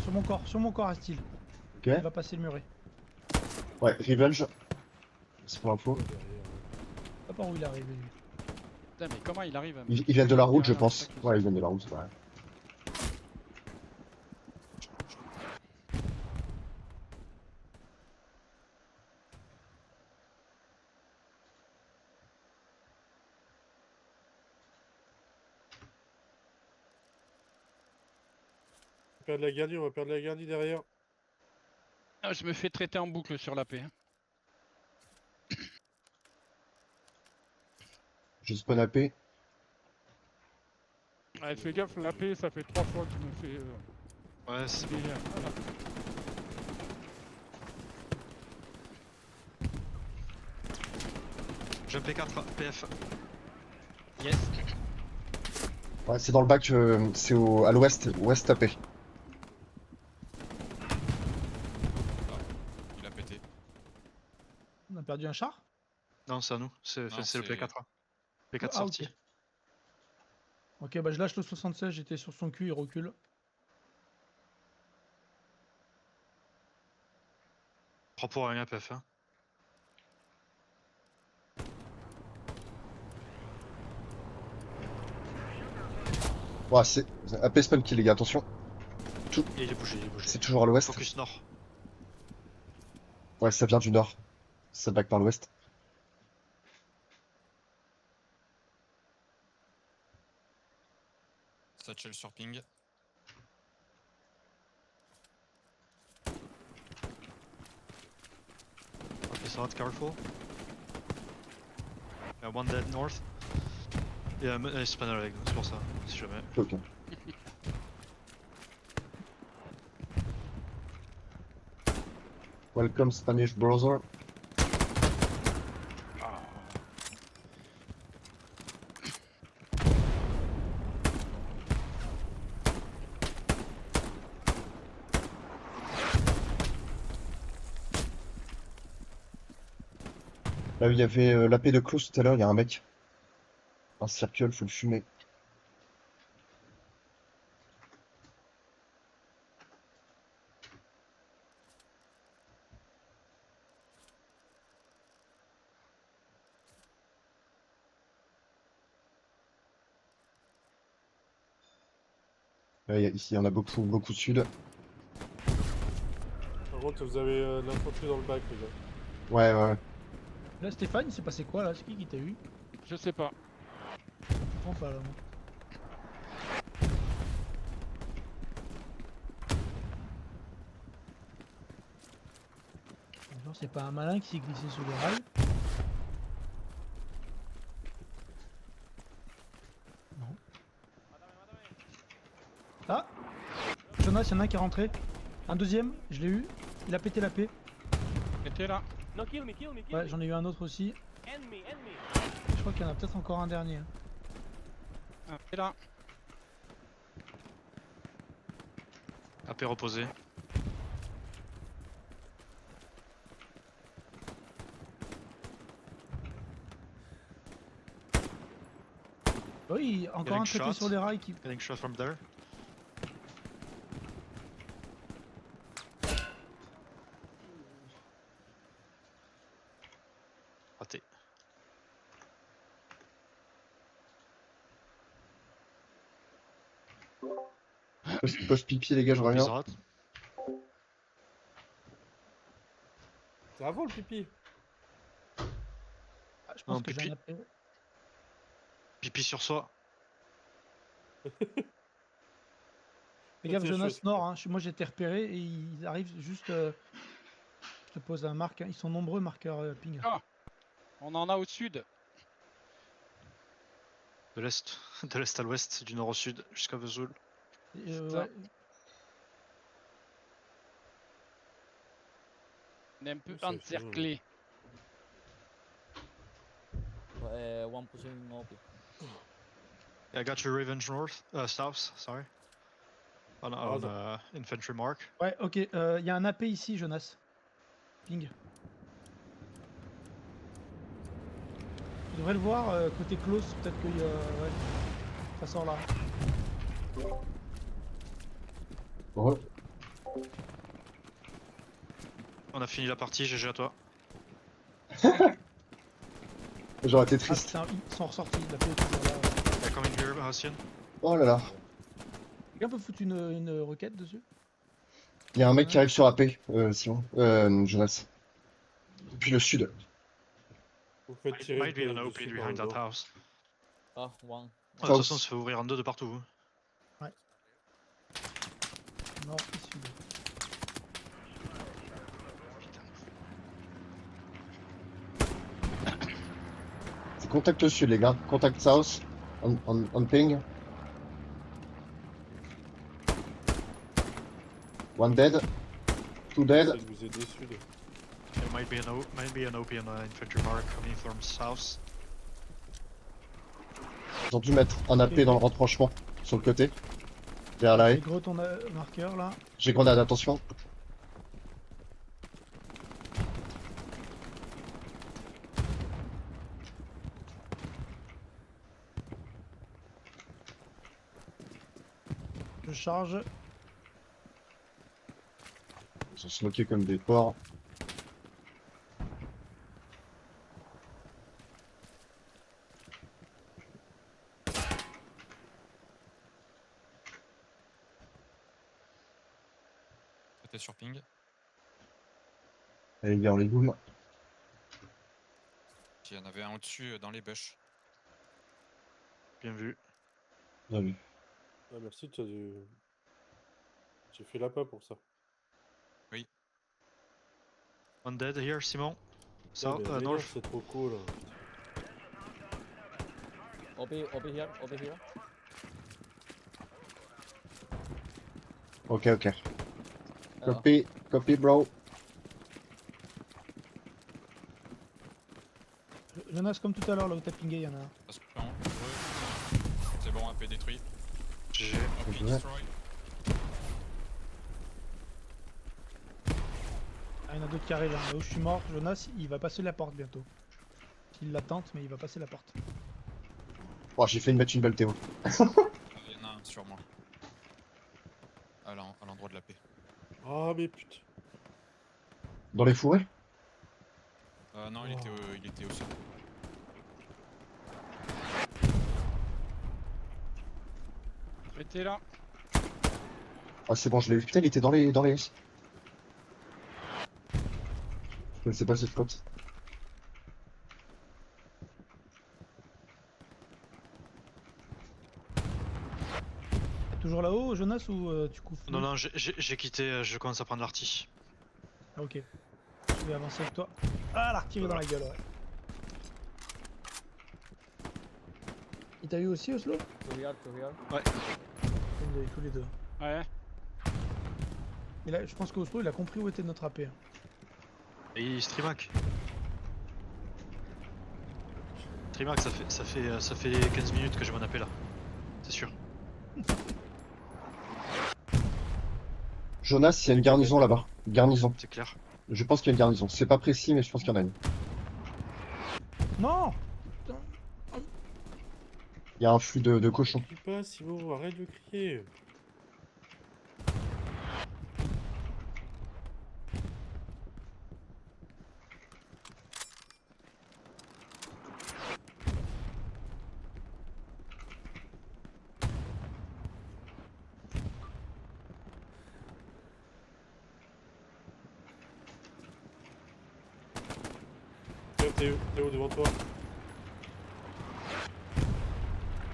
Sur mon corps, Astil. Ok. Il va passer le muret. Ouais, Revenge. C'est pour l'info. Derrière. Je sais pas par où il est arrivé lui. putain, mais comment il arrive à me. Ils viennent de la route, je Derrière, pense. c'est ça que Ouais, ils viennent de la route, ouais. perdre la Gardi, on va perdre la Gardi derrière. Ah, je me fais traiter en boucle sur l'AP. Hein. Je spawn AP. Ouais, fais gaffe, l'AP, ça fait 3 fois que je me fais. Ouais, c'est bon. délire. Voilà. J'ai un P4, PF. Yes. Ouais, c'est dans le bac, c'est à l'ouest, ouest AP. Il a pété. On a perdu un char? Non, c'est à nous, c'est Non, le c'est- P4. P4 Ah, sorti. Ok, bah je lâche le 76, j'étais sur son cul, il recule. Prends pour rien, PF. Hein. Ouais, c'est AP spawn kill, les gars, attention. Il est bougé, il est bougé. C'est toujours à l'ouest. Focus nord. Ouais, ça vient du nord. Ça back par l'ouest. Satchel sur ping. Ok, ça va, careful. One dead north. Il y a un spanner avec nous, c'est pour ça, si jamais. Ok. Welcome Spanish brother. Là où il y avait l'AP de close tout à l'heure, il y a un mec. Un circle, faut le fumer. Là, ici, il y en a beaucoup, beaucoup sud. Par contre, vous avez de l'infanterie dans le bac, les gars. Ouais, ouais, ouais. Là, Stéphane, il s'est passé quoi là? C'est qui t'a eu? Je sais pas. Je comprends pas là. Moi. Genre, c'est pas un malin qui s'est glissé sous les rails. Non. Ah! Jonas, il y en a un qui est rentré. Un deuxième, je l'ai eu. Il a pété la paix. T'étais là. No, kill me, kill me, kill Ouais, me. j'en ai eu un autre aussi. Enemy, enemy. Je crois qu'il y en a peut-être encore un dernier. Ah, t'es là. AP reposé. Oui, encore un Getting traité shot. sur les rails qui. Getting shot from there. Raté. Post pipi, les gars, je reviens. Bizarre. C'est avant le pipi. Ah, je pense Non, que j'ai pipi. un appel. Pipi sur soi. Fais gaffe, C'est Jonas chaud. Nord, hein. Moi j'ai été repéré et ils arrivent juste. Je te pose un marque, hein. Ils sont nombreux marqueurs ping. Ah. On en a au sud. De l'est. De l'est à l'ouest, du nord au sud, jusqu'à Vesoul. Ça. Ouais. On est un peu C'est chaud. encerclé. One pushing OP. I got your Revenge North, south, sorry. On infantry mark. Ouais, ok. Il y a un AP ici, Jonas. Ping. Tu devrais le voir côté close, peut-être que ouais, ça sort là. Ouais. On a fini la partie, GG à toi. J'aurais été Ah triste. putain, ils sont ressortis. La paix est toujours là. They're coming here, Hassian. Oh là là. Quelqu'un peut foutre une requête dessus? Il y a un mec qui arrive sur AP, Simon. Jonas. Depuis le sud. Vous faites tirer. Might be an de- OP dessus behind par le that dos. house. Ah, one. De toute façon, on se fait ouvrir en deux de partout. Il Nord et sud. Contact au sud, les gars. Contact south. On ping. One dead. Two dead. J'essaie de vous aider sud. There might be an OP on infantry mark coming from south. Ils ont dû mettre un AP dans le retranchement. Sur le côté. Derrière la J'ai haie. gros ton marqueur là. J'ai grenade, attention. Je charge. Ils sont smokés comme des porcs. C'était sur ping. Allez, gars, on les boom. Il y en avait un au-dessus dans les bush. Bien vu. Bien vu. Ah merci, tu as dû... J'ai fait la pas pour ça. One dead here, Simon. Putain, mais North. c'est trop cool. OP here, OP here. Ok, ok. Copy, copy, bro. Jonas, comme tout à l'heure là où t'as pingé, y'en a un. Attention. C'est bon, AP détruit. GG. OP Ouais. destroy. Ah, il y en a d'autres qui arrivent. Là où je suis mort, Jonas, il va passer la porte bientôt. Il la tente, mais il va passer la porte. Oh, j'ai fait mettre une belle Théo. Il y en a un sur moi. À l'endroit de la paix. Ah mais putain. Dans les fourrés? Non, il était au sol. Traité là. Ah, c'est bon, je l'ai vu. Putain, il était dans les... Je connaissais pas cette flotte. Toujours là-haut, Jonas, ou tu couvres? Non, non, j'ai quitté, je commence à prendre l'arty. Ah, ok. Je vais avancer avec toi. Ah, l'artillerie dans la gueule, ouais. Il t'a eu aussi, Oslo? To here, to here. Ils ont eu tous les deux. Ouais. Et là, je pense qu'Oslo, il a compris où était notre AP. Et Streamac. Streamac, ça fait 15 minutes que j'ai mon AP là. C'est sûr. Jonas, il y a une garnison là-bas. Garnison. C'est clair. Je pense qu'il y a une garnison. C'est pas précis, mais je pense qu'il y en a une. Non! Il y a un flux de cochons. Crie pas, Simon, arrête de crier. Tiens, Théo devant toi.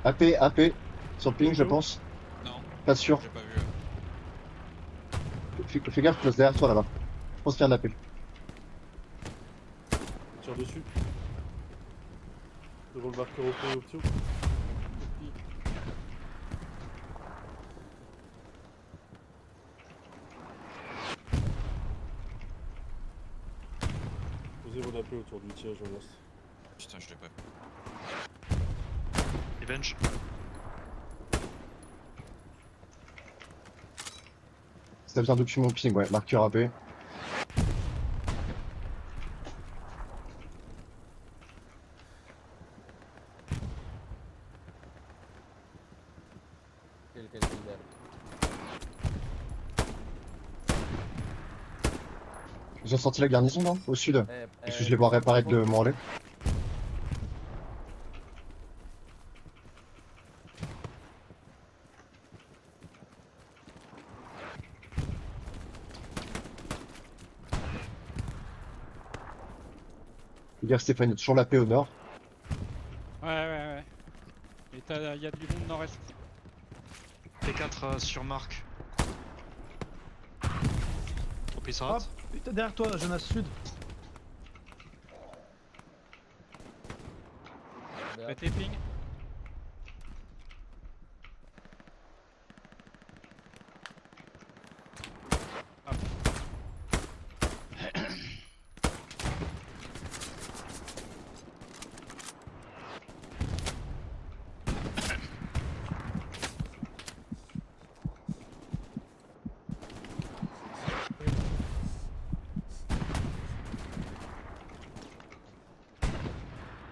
AP. Sur ping, je pense. Non, Pas sûr. j'ai pas vu. Fais gaffe, close derrière toi là-bas. Je pense qu'il y a un AP. Tire dessus. Devant le marqueur au point optio. Posez vos AP autour du tir, Jonas. Putain, je l'ai pas vu. Revenge. Si t'as besoin de document ping, ouais. Marqueur AP. Kill there. Ils ont sorti la garnison, non? Au sud. Eh, Parce que je les vois réapparaître de mon relais. Fais gaffe, Stéphane, il y a toujours la paix au nord. Ouais. Et y a du monde nord-est. P4 sur marque. pris sa Hop, rate. putain, derrière toi, Jonas, sud. Mettez ping.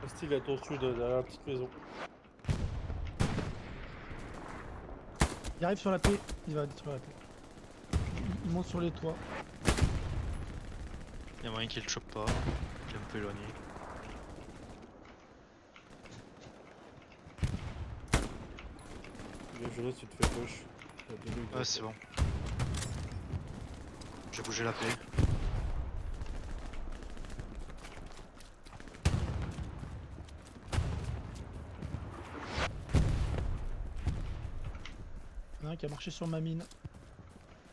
Style à ton sud, derrière la petite maison. Il arrive sur la paix, il va détruire la paix. Il monte sur les toits. Y'a moyen qu'il le chope pas, qu'il est un peu éloigné. Le Jonas, tu te fais push. Ouais, c'est bon. J'ai bougé la paix. Il y en a un qui a marché sur ma mine.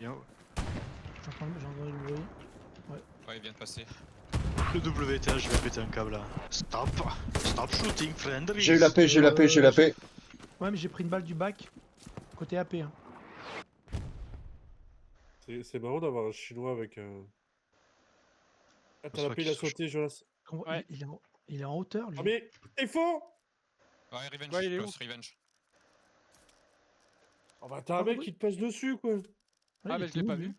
Bien. J'ai entendu le bruit. Ouais, il vient de passer. Le WTA, je vais péter un câble là. Stop! Stop shooting, friendly! J'ai eu la paix, j'ai eu la paix, j'ai eu la paix. Ouais, mais j'ai pris une balle du bac. Côté AP. Hein. C'est marrant d'avoir un chinois avec un. Ah, pense t'as la pas paix, il qu'il a soit sauté, Jonas. Ouais. Il est en hauteur, lui. Ah, mais t'es faux! Ouais, revenge, Ouais, il est close, revenge. Oh bah, t'as un Ah, mec oui. qui te passe dessus, quoi. Ouais, Ah, il mais était je l'ai où, pas lui vu.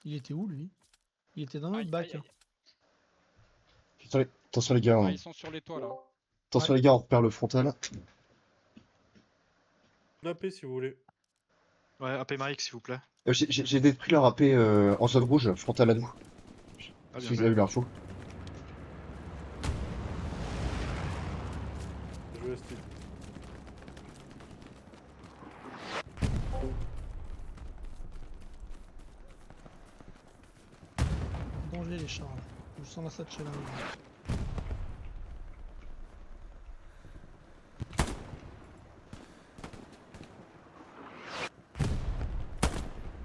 Il était où, lui? Il était dans notre Aïe, bac. aïe, aïe. Putain, attention les gars, Ah, hein. ils sont sur les toits là. Attention les gars, on repère le frontal. La paix, si vous voulez. Ouais, AP Mike s'il vous plaît. J'ai détruit leur AP en zone rouge, frontal à nous. Ah, Si bien vous avez eu l'info. Bien joué, Steve. Danger, les chars, là. Je sens la satchel là.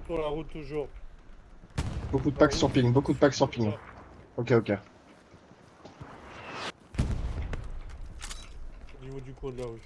Sur la route, toujours. Beaucoup de packs sur ping, beaucoup de packs sur ping. Ok, ok. Au niveau du coin de la rue.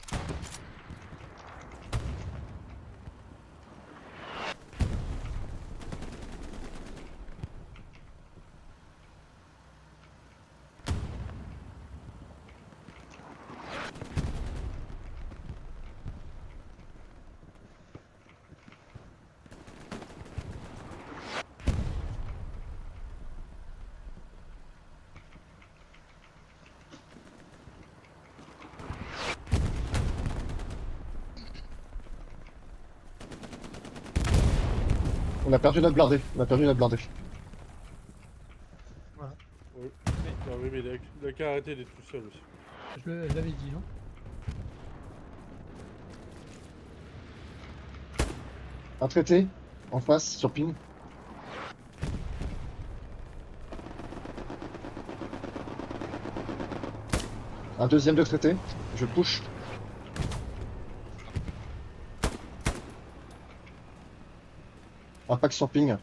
On a perdu notre blindé, on a perdu notre blindé. Ah oui, mais il a qu'à arrêter d'être tout seul aussi. Je l'avais dit, hein. Un traité, en face, sur ping. Un deuxième de traité, je push. Un pack sur ping.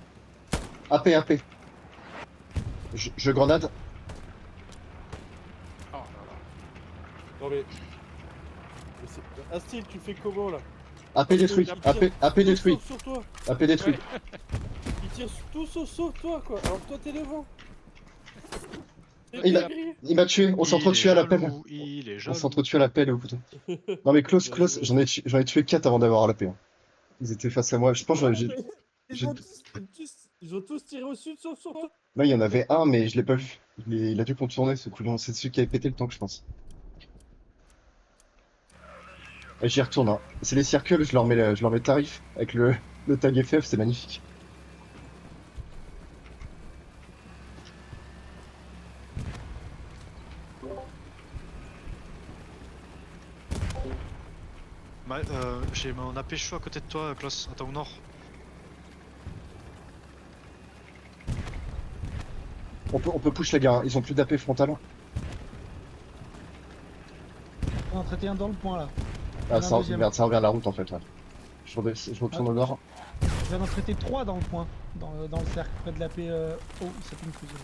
AP, AP. Je grenade. Oh là là. Non mais. Astil, tu fais comment là? AP détruit, AP détruit, Sur toi. AP détruit. Ils tirent tous sur toi quoi. Alors que toi t'es devant. Il a- Il m'a tué, on s'entretué à l'appel. Il est On jaloux. s'entretué à l'appel au couteau. Non mais close, j'en ai tué 4 avant d'avoir la paix. Hein. Ils étaient face à moi, je pense que j'ai... Ils ont tous tiré au sud sauf sur toi. Là il y en avait un mais je l'ai pas vu. Il a dû contourner ce coup-là, c'est celui qui avait pété le tank je pense. Et j'y retourne, hein. C'est les circles, je leur mets tarif avec le tag FF, c'est magnifique. J'ai mon AP chaud à côté de toi, Klaus, attends au nord. On peut push les gars, hein. Ils ont plus d'AP frontal. On a traité un dans le point là. Ah, Un ça deuxième. revient la route en fait là. Je retourne au nord. Je viens d'en traiter 3 dans le coin, dans le cercle, près de la paix. Oh, ça peut me fusionner.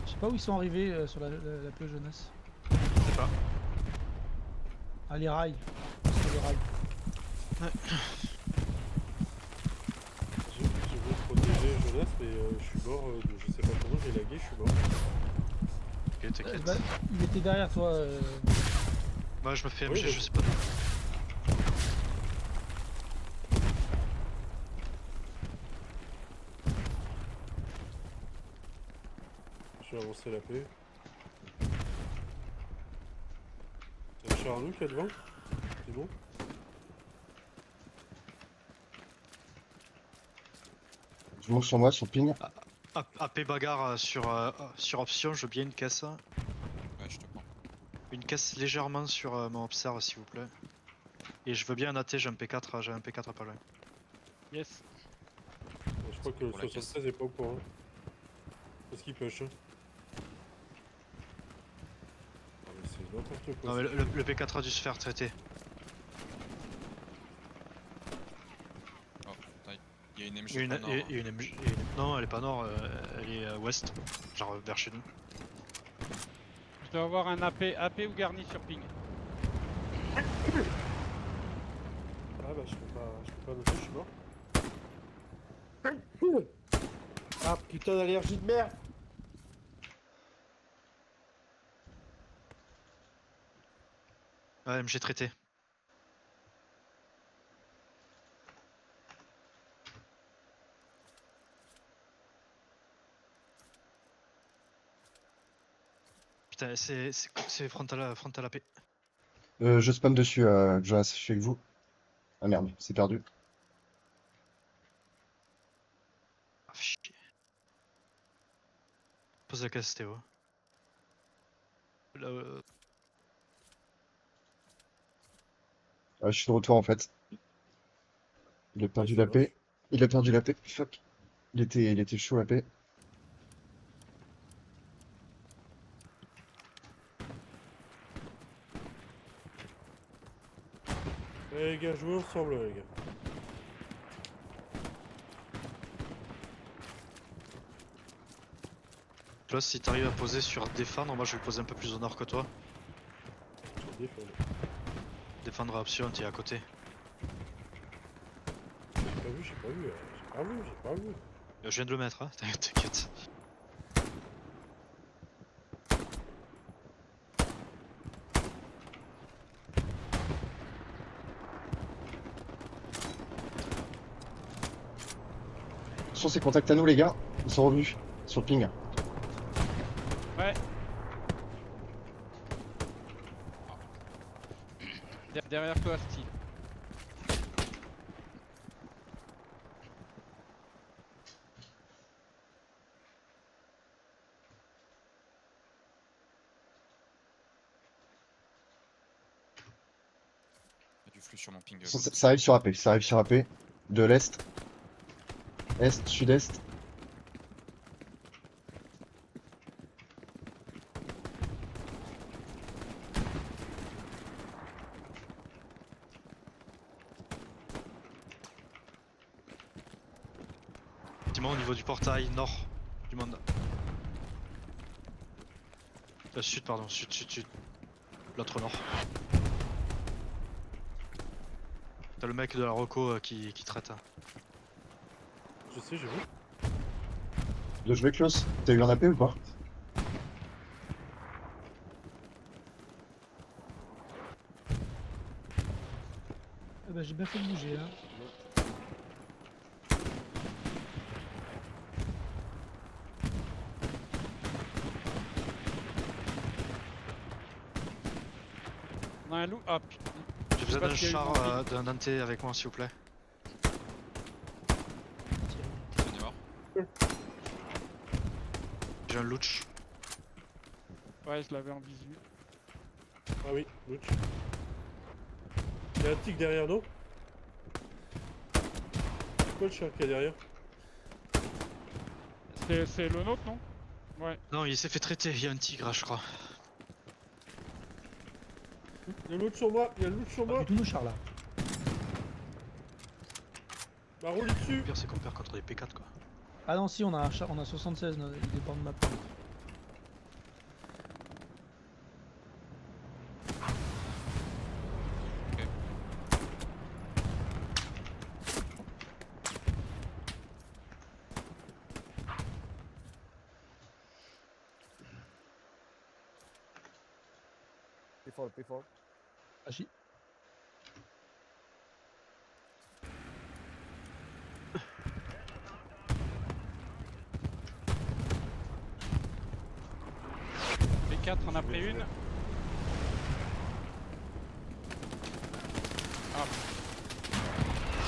Je sais pas où ils sont arrivés sur la paix jeunesse. Je sais pas. Ah, les rails. Sur les rails. Je veux protéger Jonas, mais je suis mort de je sais pas comment, j'ai lagué, je suis mort. Ok, t'inquiète. Bah, il était derrière toi. Moi je me fais Oui, MG, mais- je sais pas. Je vais avancer la paix. C'est un char à nous qui est devant. C'est bon. Je monte sur moi, sur ping. AP bagarre sur option, je veux bien une caisse. Ouais, je te prends. Une caisse légèrement sur mon observe s'il vous plaît. Et je veux bien un AT, j'ai un P4 pas loin. Yes. Je crois que le Pour la caisse. 76 est pas au courant. Parce qu'il push. Hein. Ah, mais c'est n'importe quoi. Non mais ça. le P4 a dû se faire traiter. Oh, putain, il y a une MG Il y a une, pas nord, il y a- hein. il y a une MG. Non elle est pas nord, elle est ouest. Genre vers chez nous. Je dois avoir un AP ou garni sur ping. Ah bah je peux pas noter, je suis mort. Ah putain d'allergie de merde. Ouais MG traité. Putain c'est frontal AP. Je spam dessus, Jonas, je suis avec vous. Ah merde, c'est perdu. Ah chier. Pose la caisse Théo. Là, Ah, je suis de retour en fait. Il a perdu Ouais, ça la paix. Il a perdu la paix. Fuck. Il était chaud la paix. Eh les gars, jouez ensemble les gars. Là si t'arrives à poser sur défendre, moi je vais poser un peu plus au nord que toi. Je vais défendre. Défendre à option, t'es à côté. J'ai pas vu, j'ai pas vu. J'ai pas vu. Je viens de le mettre, hein, t'inquiète. Sur ces contacts à nous les gars, ils sont revenus. Sur ping. Ouais. Derrière toi, Steve. Il y a du flux sur mon ping. Ça arrive sur AP, ça arrive sur AP. De l'est. Est, sud-est. Dis-moi au niveau du portail nord du monde. Sud pardon, sud. L'autre nord. T'as le mec de la Roco qui traite. Je sais, j'ai vu. De jouer close. T'as eu un AP ou pas? Ah bah, j'ai bien fait de bouger. Hein. On a un loup. Ah putain. J'ai besoin pas d'un s'il y a eu char, mon d'un Dante avec moi s'il vous plaît. On est mort. J'ai un Louch. Ouais, je l'avais en visu. Ah oui, Luch. Il y a un tic derrière nous. C'est quoi le char qu'il y a derrière? C'est le nôtre, non? Ouais. Non il s'est fait traiter, il y a un tigre je crois. Il y a l'autre sur moi, il y a l'autre sur Pas moi. du tout nos chars là. Bah roule dessus. Le pire, c'est qu'on perd contre des P4 quoi. Ah non, si, on a 76, il dépend de ma part. Ah si. P4, on a pris une.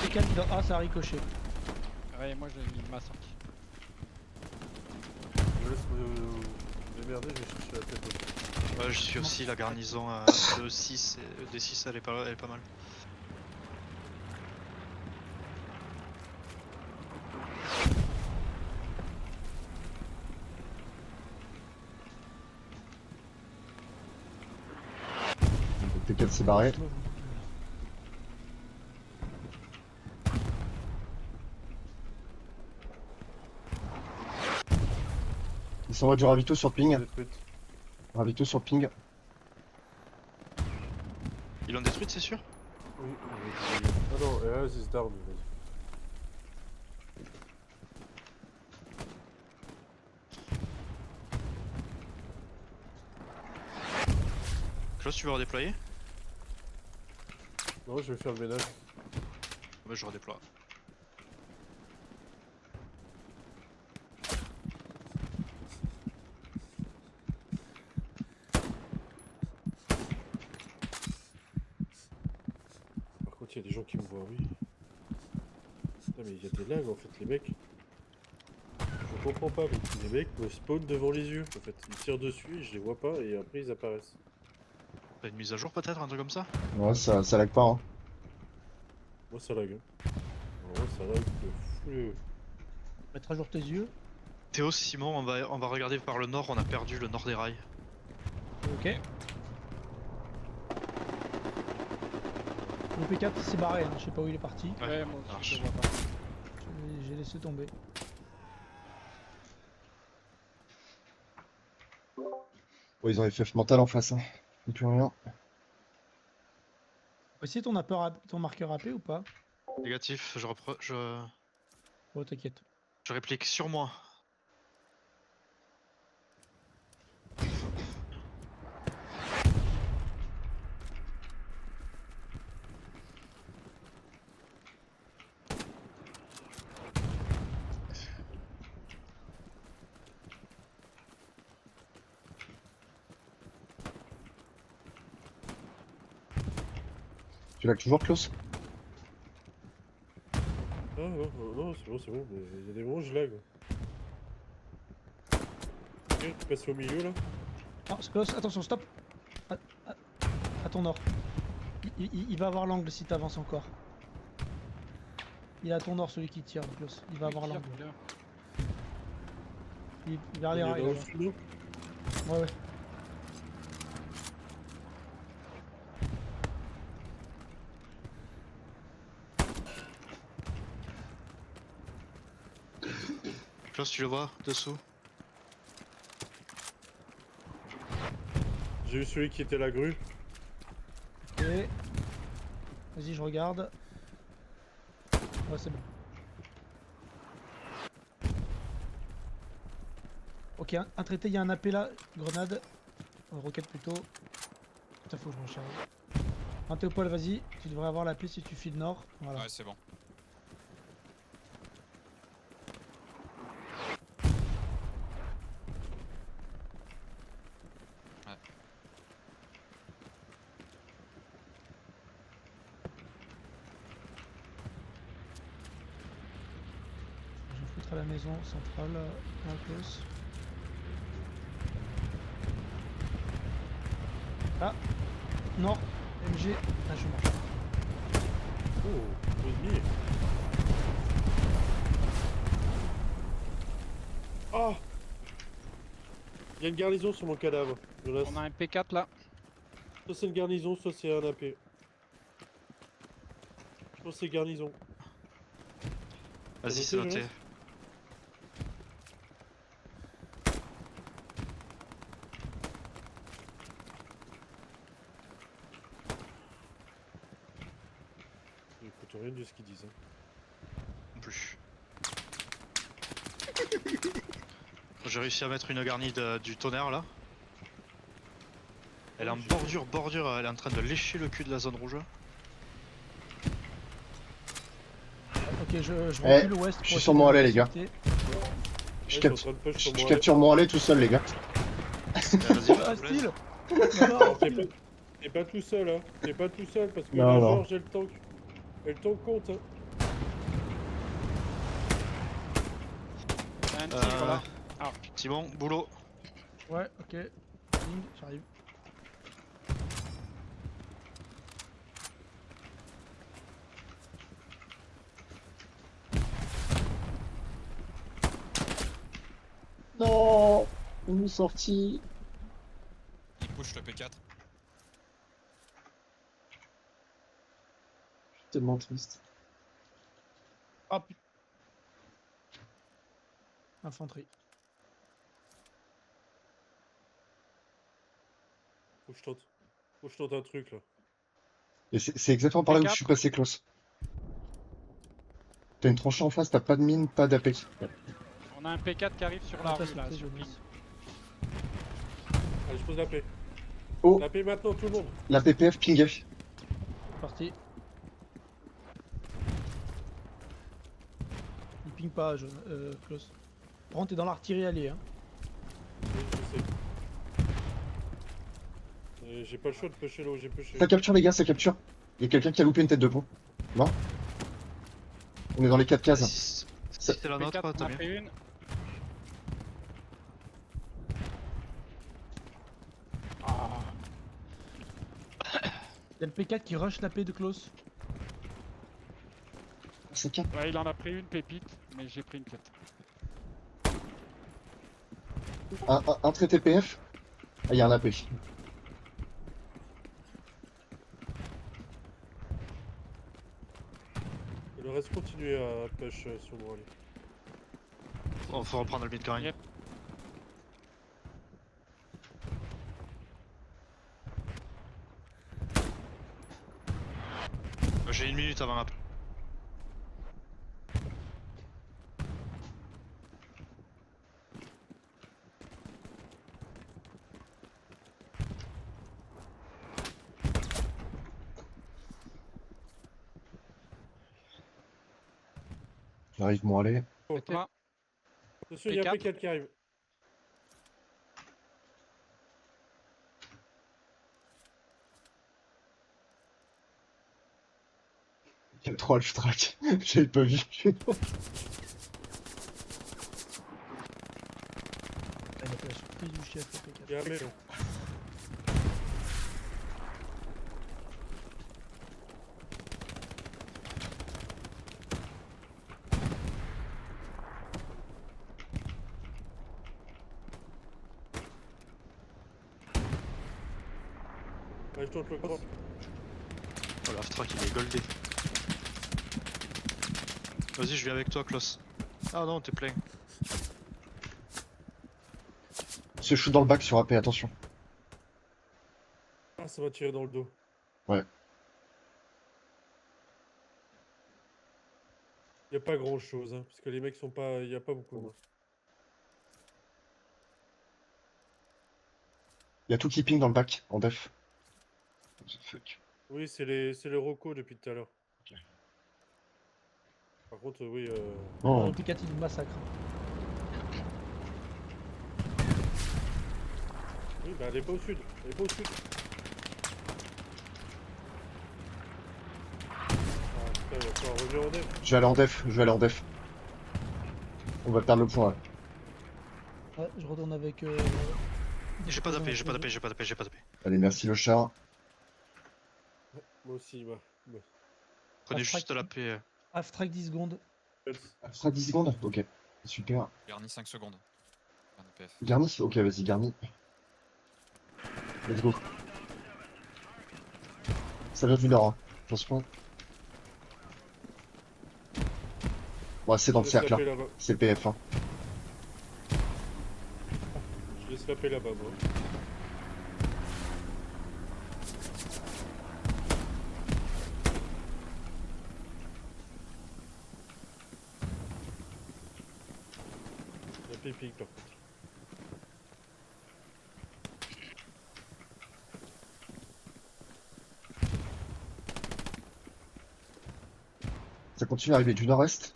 C'est 4 dans A, ça a ricoché. Ouais, moi j'ai mis ma sortie. Je laisse me démerder, je vais chercher la tête. Ouais, je suis aussi la garnison de 6 et D6, elle est pas mal. Le T4 s'est barré. Ils s'envoient du ravito sur ping. Détruite. Ravito sur ping. Ils l'ont détruite, c'est sûr? Oui, ah non, Eraz is down, vas-y. Klaus, tu veux redéployer? Non, je vais faire le ménage. Bah, je redéploie. Par contre, il y a des gens qui me voient, oui. Putain, mais il y a des lags en fait, les mecs. Je comprends pas, mais les mecs me spawnent devant les yeux. En fait, ils tirent dessus et je les vois pas et après ils apparaissent. T'as une mise à jour peut-être, un truc comme ça? Ouais, ça lag pas. Hein. Moi ça lag. Hein. Alors, moi ça lag de fou. Mettre à jour tes yeux. Théo, Simon, on va regarder par le nord, on a perdu le nord des rails. Ok. Le P4 s'est barré, hein. Je sais pas où il est parti. Ouais, moi ça aussi je marche. le vois pas. J'ai laissé tomber. Ouais, ils ont FF mental en face. Hein. Et plus rien. Essaye ton marqueur AP ou pas? Négatif, Oh t'inquiète. je réplique sur moi. Tu lag toujours, Klaus? Ah non, non, c'est bon, mais il y a des moments où je lag. Ok, tu passes au milieu là. Ah, c'est close, attention, stop. À ton nord. Il va avoir l'angle si t'avances encore. Il est à ton nord celui qui tire, close. Il va avoir l'angle. Il vers les Il est rails. dans le là-bas. sud, non? Ouais, ouais. Klaus, tu le vois, dessous. J'ai eu celui qui était la grue. Ok. Vas-y, je regarde. Ouais, c'est bon. Ok, un traité, il y a un AP là. Grenade. Roquette plutôt. Putain, faut que je recharge. Un Théopold, vas-y. Tu devrais avoir l'AP si tu files nord. Voilà. Ouais, c'est bon. Ouais. Je vais foutre à la maison centrale. Close. Ah, nord, MG. Ah, je suis mort. Oh, ennemi. Ah! Il y a une garnison sur mon cadavre, Jonas. On a un P4 là. Soit c'est une garnison, soit c'est un AP. Je pense que c'est garnison. Vas-y, c'est noté, noté. Jonas? J'écoute rien de ce qu'ils disent. Hein. Non plus. J'ai réussi à mettre une garnie du tonnerre là. Elle est en bordure, elle est en train de lécher le cul de la zone rouge. Ok, je Eh, recule ouest. je suis pour sur essayer mon de relais, les gars. faciliter. Je, Ouais, cap- ils sont en train de push sur je moi. capture mon relais tout seul, les gars. Vas-y, Ah, Blaise. style. Alors, t'es pas tout seul, hein. T'es pas tout seul parce que Non, la non. George, elle tank. Elle tank compte, hein. Un tigre là. Simon, boulot. Ouais, ok. Ping, j'arrive. Non, on nous sorti. Il push le P4. Tellement triste. Ah putain. Infanterie. Faut que je tente. Faut que je tente un truc là. Et c'est exactement par là où je suis passé, Klaus. T'as une tranchée en face, t'as pas de mine, pas d'AP. On a un P4 qui arrive sur la T'as rue là. sauté, Sur Jonas. ping. Allez, je pose la paix. Oh, La paix maintenant, tout le monde. la PPF pingé. C'est parti. Il ping pas, Klaus. Par contre, t'es dans l'artillerie alliée. Hein. Oui, je sais. J'ai pas le choix de pusher là où j'ai pushé. Ça capture, les gars, ça capture. Il y a quelqu'un qui a loupé une tête de pont. Non? On est dans les 4 cases. Si c'est la nôtre, P4 tant on a mieux. pris une. Ah. Y'a le P4 qui rush la paix de Klaus. Ça capte. Ouais, il en a pris une pépite, mais j'ai pris une tête. Un trait TPF. Ah, il y a un AP. Et le reste, continuez à push sur moi. Allez. On faut reprendre le Bitcoin. Yep. J'ai une minute avant la. J'arrive, mon relais. Toi, Attention, il y a un P4. P4 qui arrive. Il y a 3 le track. J'avais pas vu. Ah, il a fait la surprise du chef, le P4. Il y a un mec. Ouais, je tente le cross. Oh, l'Aftrac il est goldé. Vas-y, je viens avec toi, Klaus. Ah non, t'es plein. Se shoot dans le bac sur AP, attention. Ah, ça m'a tiré dans le dos. Ouais. Y a pas grand chose, hein, parce que les mecs sont pas. Y a pas beaucoup. Hein. Il y a tout qui ping dans le bac, en def. What the fuck. Oui, c'est les Rocco depuis tout à l'heure. Ok. Par contre, oui. Oh. Le P4 il massacre. Oui, bah elle est pas au sud. Elle est pas au sud. Ah putain, il va falloir revenir en def. Je vais aller en def, je vais aller en def. On va perdre le point là. Ouais, je retourne avec. J'ai pas d'AP, j'ai pas d'AP, j'ai pas d'AP, j'ai pas d'AP. Allez, merci le chat. Moi aussi, bah. Prenez Abstract. juste l'AP. Half-track 10 secondes. Ça sera 10 secondes. Ok, super. Garni 5 secondes. Un EPF. Garni. Ok, vas-y, garni. Let's go. Ça vient du nord, hein. Attention. Bon, c'est dans le Je laisse cercle, la là. paix là-bas. C'est le PF, hein. Je laisse la paix là-bas, moi. La paix pique par contre. Ça continue à arriver du nord-est.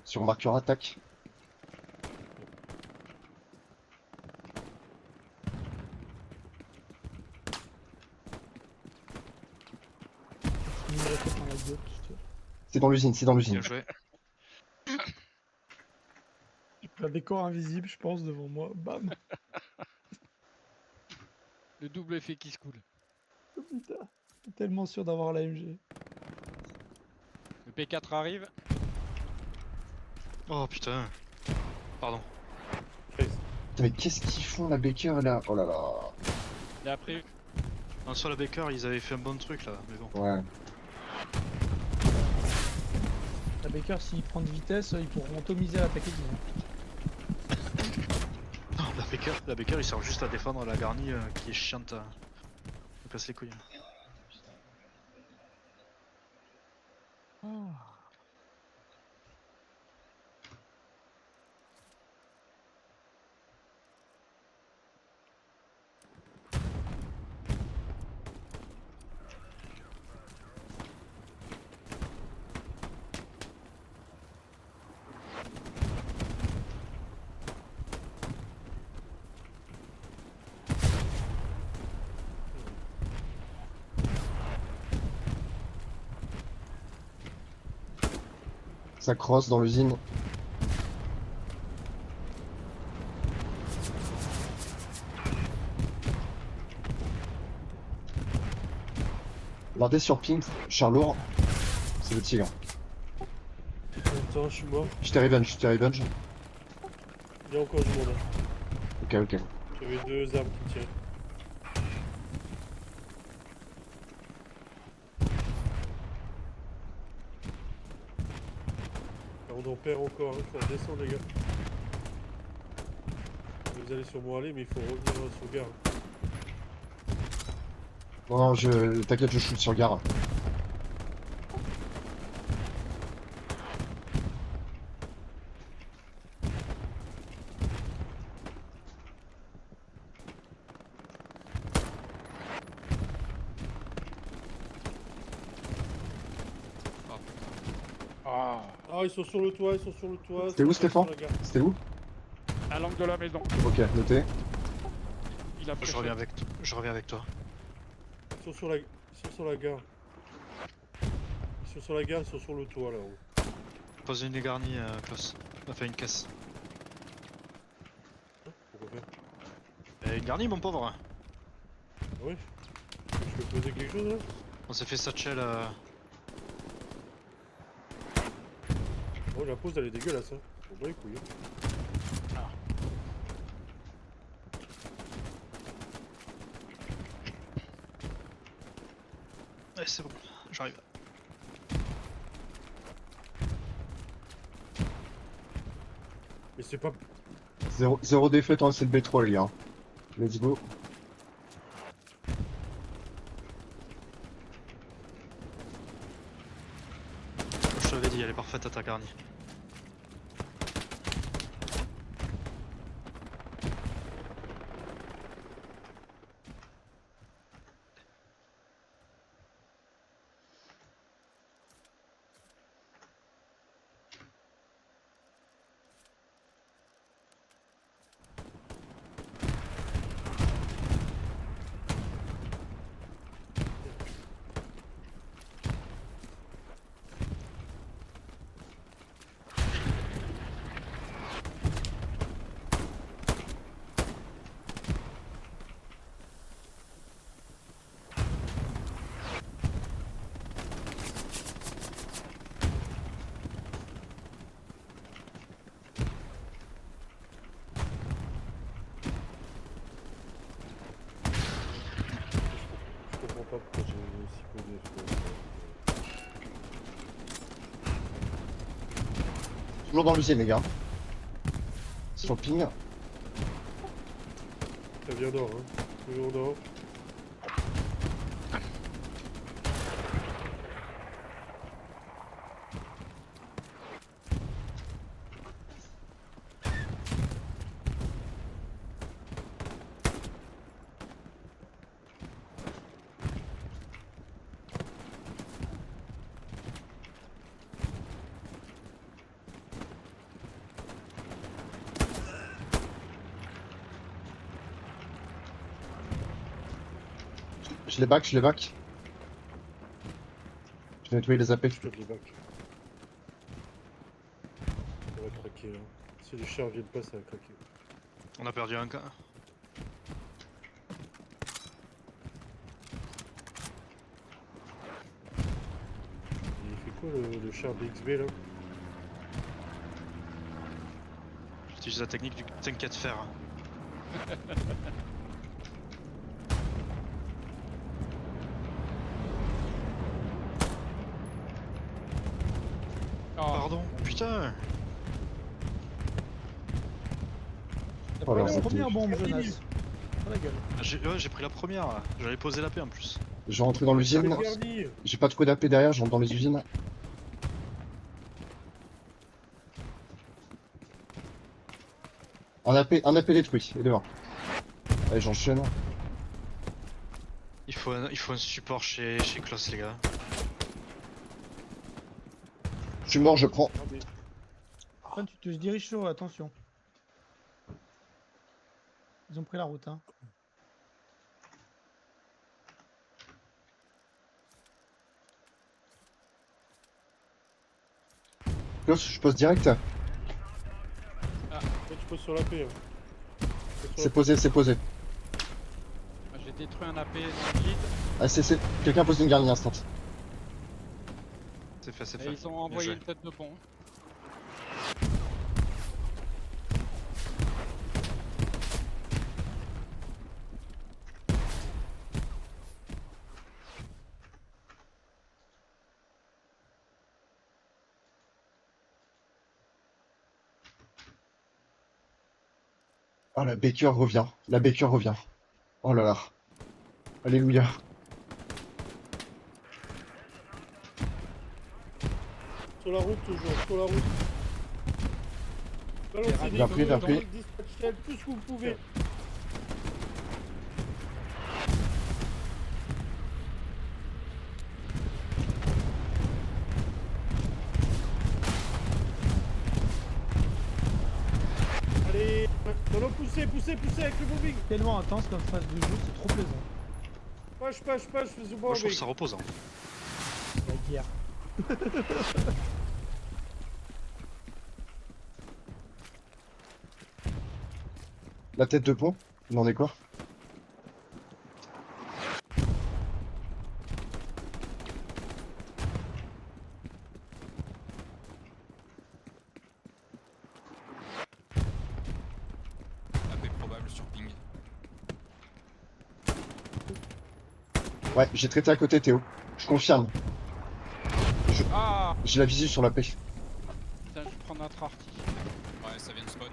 Sur marqueur attaque. Il me répète dans la gueule, tu vois. C'est dans l'usine, c'est dans l'usine. Bien joué. J'ai pris un décor invisible, je pense, devant moi. Bam. Le double effet qui se coule. Oh, putain. J'étais tellement sûr d'avoir l'AMG. Le P4 arrive. Oh putain. Pardon. Face. Putain, mais qu'est-ce qu'ils font, la Baker, là? Oh là là. Et après, Non, sur la Baker, ils avaient fait un bon truc là, mais bon. Ouais. La Baker, s'il prend de vitesse, ils pourront atomiser à l'attaquer du Non, la Baker, il sert juste à défendre la garnie qui est chiante à me casse les couilles. Ça crosse dans l'usine. Regardez sur ping, Charlour. C'est le tigre. Attends, je suis mort. Je t'ai revenge, je t'ai revenge. Il y a encore du monde. Ok, ok. J'avais deux armes qui tiraient. Alors, on en perd encore, il faut redescendre les gars. Vous allez sur moi aller, mais il faut revenir sur gare. Non, non, t'inquiète, je shoot sur gare. ah, Ah, ils sont sur le toit, ils sont sur le toit. C'était où, sur Stéphane la gare. C'était où? à l'angle de la maison. Ok, noté. Il a Je reviens avec toi. Ils sont sur la gare. Ils sont sur la gare, ils sont sur le toit là-haut. Pose une garnie, Klaus. Enfin, une caisse. Pourquoi faire? Une garnie, mon pauvre. Ah ouais? Je peux poser quelque chose là? On s'est fait satchel. Oh, la pause elle est dégueulasse hein. Bon bah les couilles. Hein. Ouais, c'est bon, j'arrive. Mais c'est pas. Zéro défaite en SLB3, les gars. Let's go. Je t'avais dit, elle est parfaite à ta garnie. Je comprends pas pourquoi j'ai aussi peu de. Toujours dans l'usine, les gars. Sur le ping. Ça vient d'or, hein. Toujours d'or. Je les back, je les back. Je vais nettoyer les AP. Je te les back. Ça va craquer, hein. Si les chars viennent pas, ça va craquer. On a perdu un gars. Il fait quoi le char BXB là? J'utilise la technique du t'inquiète faire. Oh, Pardon, putain. T'as Oh là, pris la c'est première terrible. bombe, Jonas. Dans la gueule. Ouais, j'ai pris la première là. J'allais poser la paix en plus. Je vais rentrer dans l'usine. Garni. J'ai pas trop d'AP derrière, je rentre dans les usines. Un AP détruit, et dehors. Allez, j'enchaîne. Il faut un support chez Klaus, les gars. Je suis mort, je prends. Regardez. Enfin, tu te diriges sur eux, attention. Ils ont pris la route, hein. Klaus, je pose direct. Toi, tu poses sur la paix. Hein. C'est posé, c'est posé. j'ai détruit un AP dans le vide. Ah, c'est. Quelqu'un pose une garnie instant. C'est fait, c'est Et fait. ils ont Bien envoyé joué. une tête de pont. Oh, la Baker revient. La Baker revient. Oh là là. Alléluia. Sur la route toujours, sur la route. Balancez Bien pris, bien pris. dispatch tout ce que vous pouvez. Allez, non, non, poussez avec le bombing. Tellement intense comme phase de jeu, c'est trop plaisant. Page, fais-le Moi je trouve bombing. ça reposant. La guerre. La tête de pont. Il en est quoi? AP probable sur ping. Ouais, j'ai traité à côté Théo. Je confirme. Ah J'ai la visu sur la pêche. putain, je prends notre arty. Ouais, ça vient de spawn.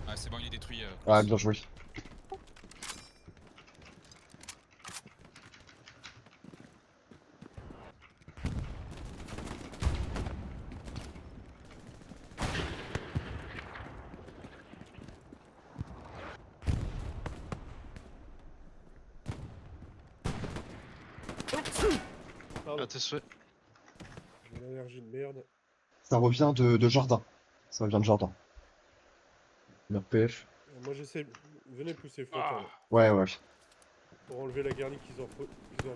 Ouais, c'est bon, il est détruit. Ah, bien joué. Pardon, À tes souhaits. j'ai l'énergie de merde. Ça revient de Jardin. Ça revient de Jardin. PF. Moi j'essaie. Venez pousser frontal Ouais, ouais. pour enlever la garnie qu'ils ont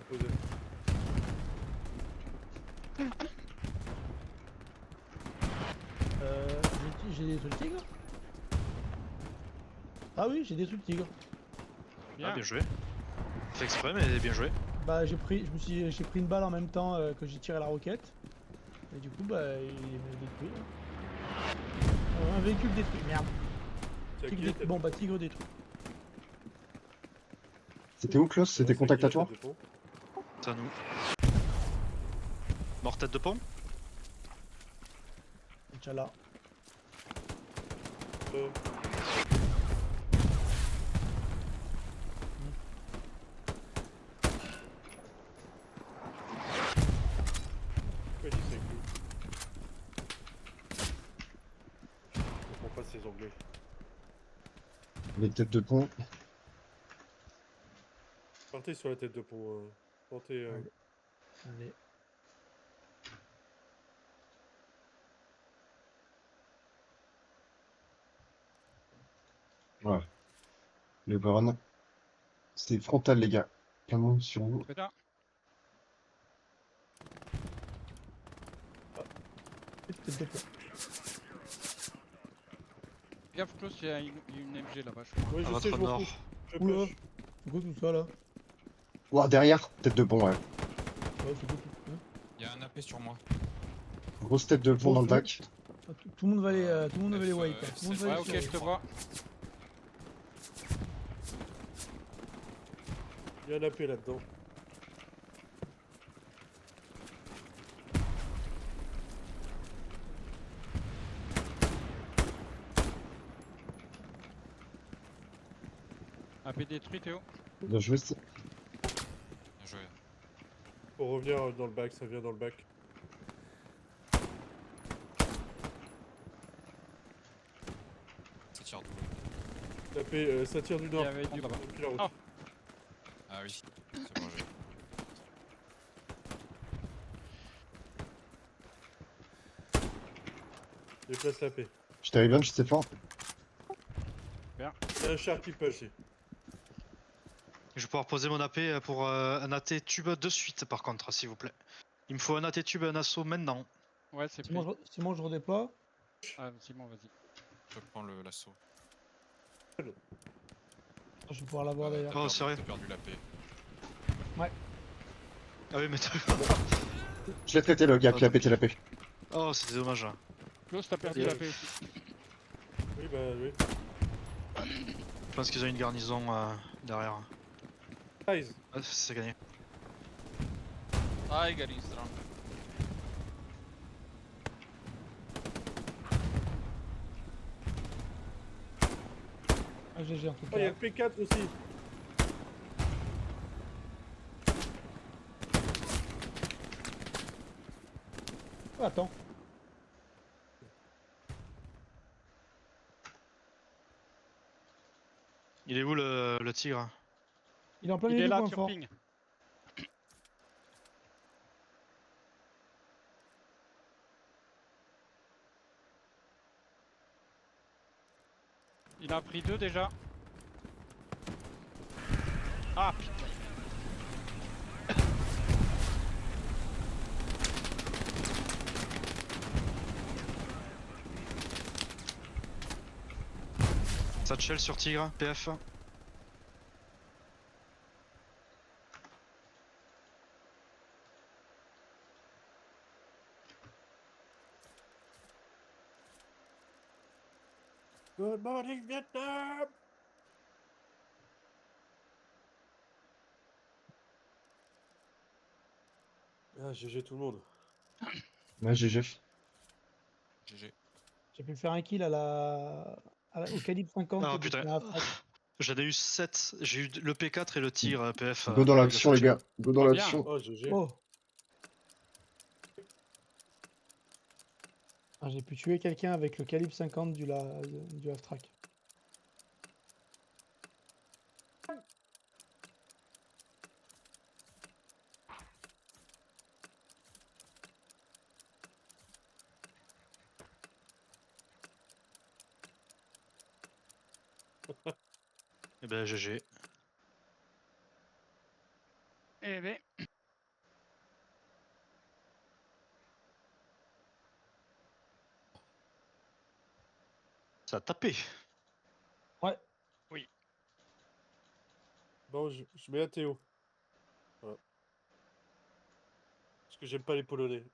posée. J'ai détruit le tigre. Ah oui, j'ai détruit le tigre. Ah, bien joué. Fait exprès, mais bien joué. Bah j'ai pris une balle en même temps que j'ai tiré la roquette. Et du coup bah il est détruit. Un véhicule détruit, merde. C'est à Tigre qui la détruit. tête- Bon bah tigre détruit. C'était où, Klaus? C'était c'est à qui contact la à toi? tête de pont C'est à nous. Mort tête de pont. Inch'Allah. Pourquoi il dit c'est cool? Je comprends pas ces anglais. Les têtes de pont. Partez sur la tête de pont. Tentez. Ouais. Allez. Ouais. Le burn. C'est frontal, les gars. Plein de monde sur vous. Putain. Tête de pont. Gaffe, close, il y a une MG là-bas, je crois. Ouais, À je sais, je votre m'en nord. fous. Je Oula. push. C'est quoi tout ça là? Ouah, derrière, tête de pont, ouais. Ouais, c'est quoi tout ça? Il y a un AP sur moi. Grosse tête de pont dans le bac. Ah, tout le monde va aller, tout le monde va aller F, wipe. F7. Tout le monde va Ouais, aller ok, sur- je te vois. Il y a un AP là-dedans. AP détruit, Théo. Bien joué, c'est- Bien joué. Faut revenir dans le bac, ça vient dans le bac. Ça tire d'où? Tapez, ça tire du Il y nord. avait du là-bas. Depuis la route. Ah. Ah oui. C'est bon, j'ai. Déplace la paix. Je t'avais bien, j'étais fort. Il y a un char qui push ici. Je vais pouvoir poser mon AP pour un AT tube de suite par contre, s'il vous plaît. Il me faut un AT tube, un assaut maintenant. Ouais, c'est pris. Simon, je redéploie. Ah, Simon, vas-y. Je prends l'assaut. Je vais pouvoir l'avoir d'ailleurs. Oh, sérieux? T'as perdu la paix. Ah oui, mais Je l'ai traité, le gars qui a pété la paix. oh, c'est dommage. Là. Close, t'as perdu Yeah. la paix aussi. Oui, bah oui. Je pense qu'ils ont une garnison derrière. Guys, Ah, c'est gagné. I getting strong. Ah, GG en tout oh, il y a cas. le P4 aussi. Oh, attends. Il est où le tigre? Il est en plein Il milieu est du là, point sur fort. ping. Il a pris 2 déjà. Ah putain. Satchel sur tigre, PF. Good morning, Vietnam. Ah, GG tout le monde. Ouais, GG. GG. J'ai pu faire un kill au calibre 50. Ah de putain. la frappe. J'en ai eu 7. J'ai eu le P4 et le tigre PF. Go dans avec l'action, le les gars. Go dans Oh, bien. l'action. Oh, GG. Oh. Ah, j'ai pu tuer quelqu'un avec le calibre 50 du half-track. Et ben GG. Eh ben. Ça a tapé. Bon, je mets un Théo. Voilà. Parce que j'aime pas les Polonais.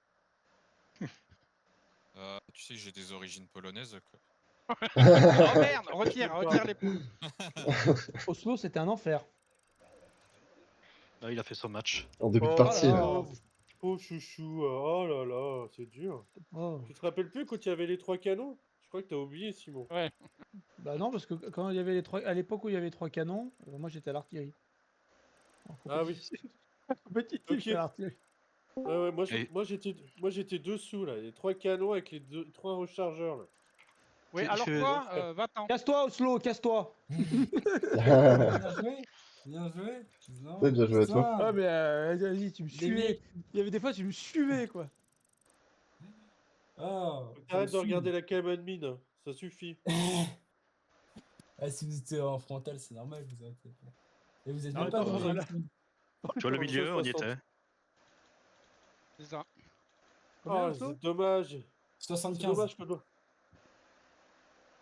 Tu sais que j'ai des origines polonaises. Oh merde, retire les poules. Oslo, c'était un enfer. Ah, il a fait son match. En début de Oh, partie, là là. là. pauvre chouchou. Oh là là, c'est dur. Oh. Tu te rappelles plus quand il y avait les 3 canons? Je crois que t'as oublié, Simon. Ouais. Bah non, parce que quand il y avait les 3... À l'époque où il y avait 3 canons, moi j'étais à l'artillerie. En Ah oui. compétitif. En compétitif, Ok. j'étais à l'artillerie. Ouais, ouais, Et- moi j'étais dessous là, les 3 canons avec les 3 rechargeurs là. Oui, Il alors fait- quoi Va-t'en. Casse-toi, Oslo, casse-toi. Bien joué. Bien joué. Non, Ouais, bien joué à toi. Ah mais vas-y, tu me Des suivais. mecs. Il y avait des fois, tu me suivais quoi. Oh, Arrête de regarder la cabane mine, hein. Ça suffit. Ah, si vous étiez en frontal, c'est normal, vous arrêtez pas. Et vous êtes Non, même pas attends, dans voilà. Tu vois le milieu, on y était. C'est ça. Combien, Ah, Oslo c'est dommage. C'est 75. dommage qu'on doit.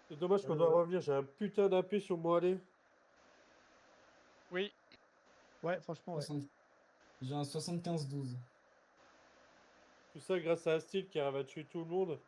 C'est dommage qu'on doit revenir. J'ai un putain d'AP sur moi aller. Oui. Ouais, franchement, ouais. 60. J'ai un 75-12. Tout ça grâce à Astil qui arrive à tuer tout le monde.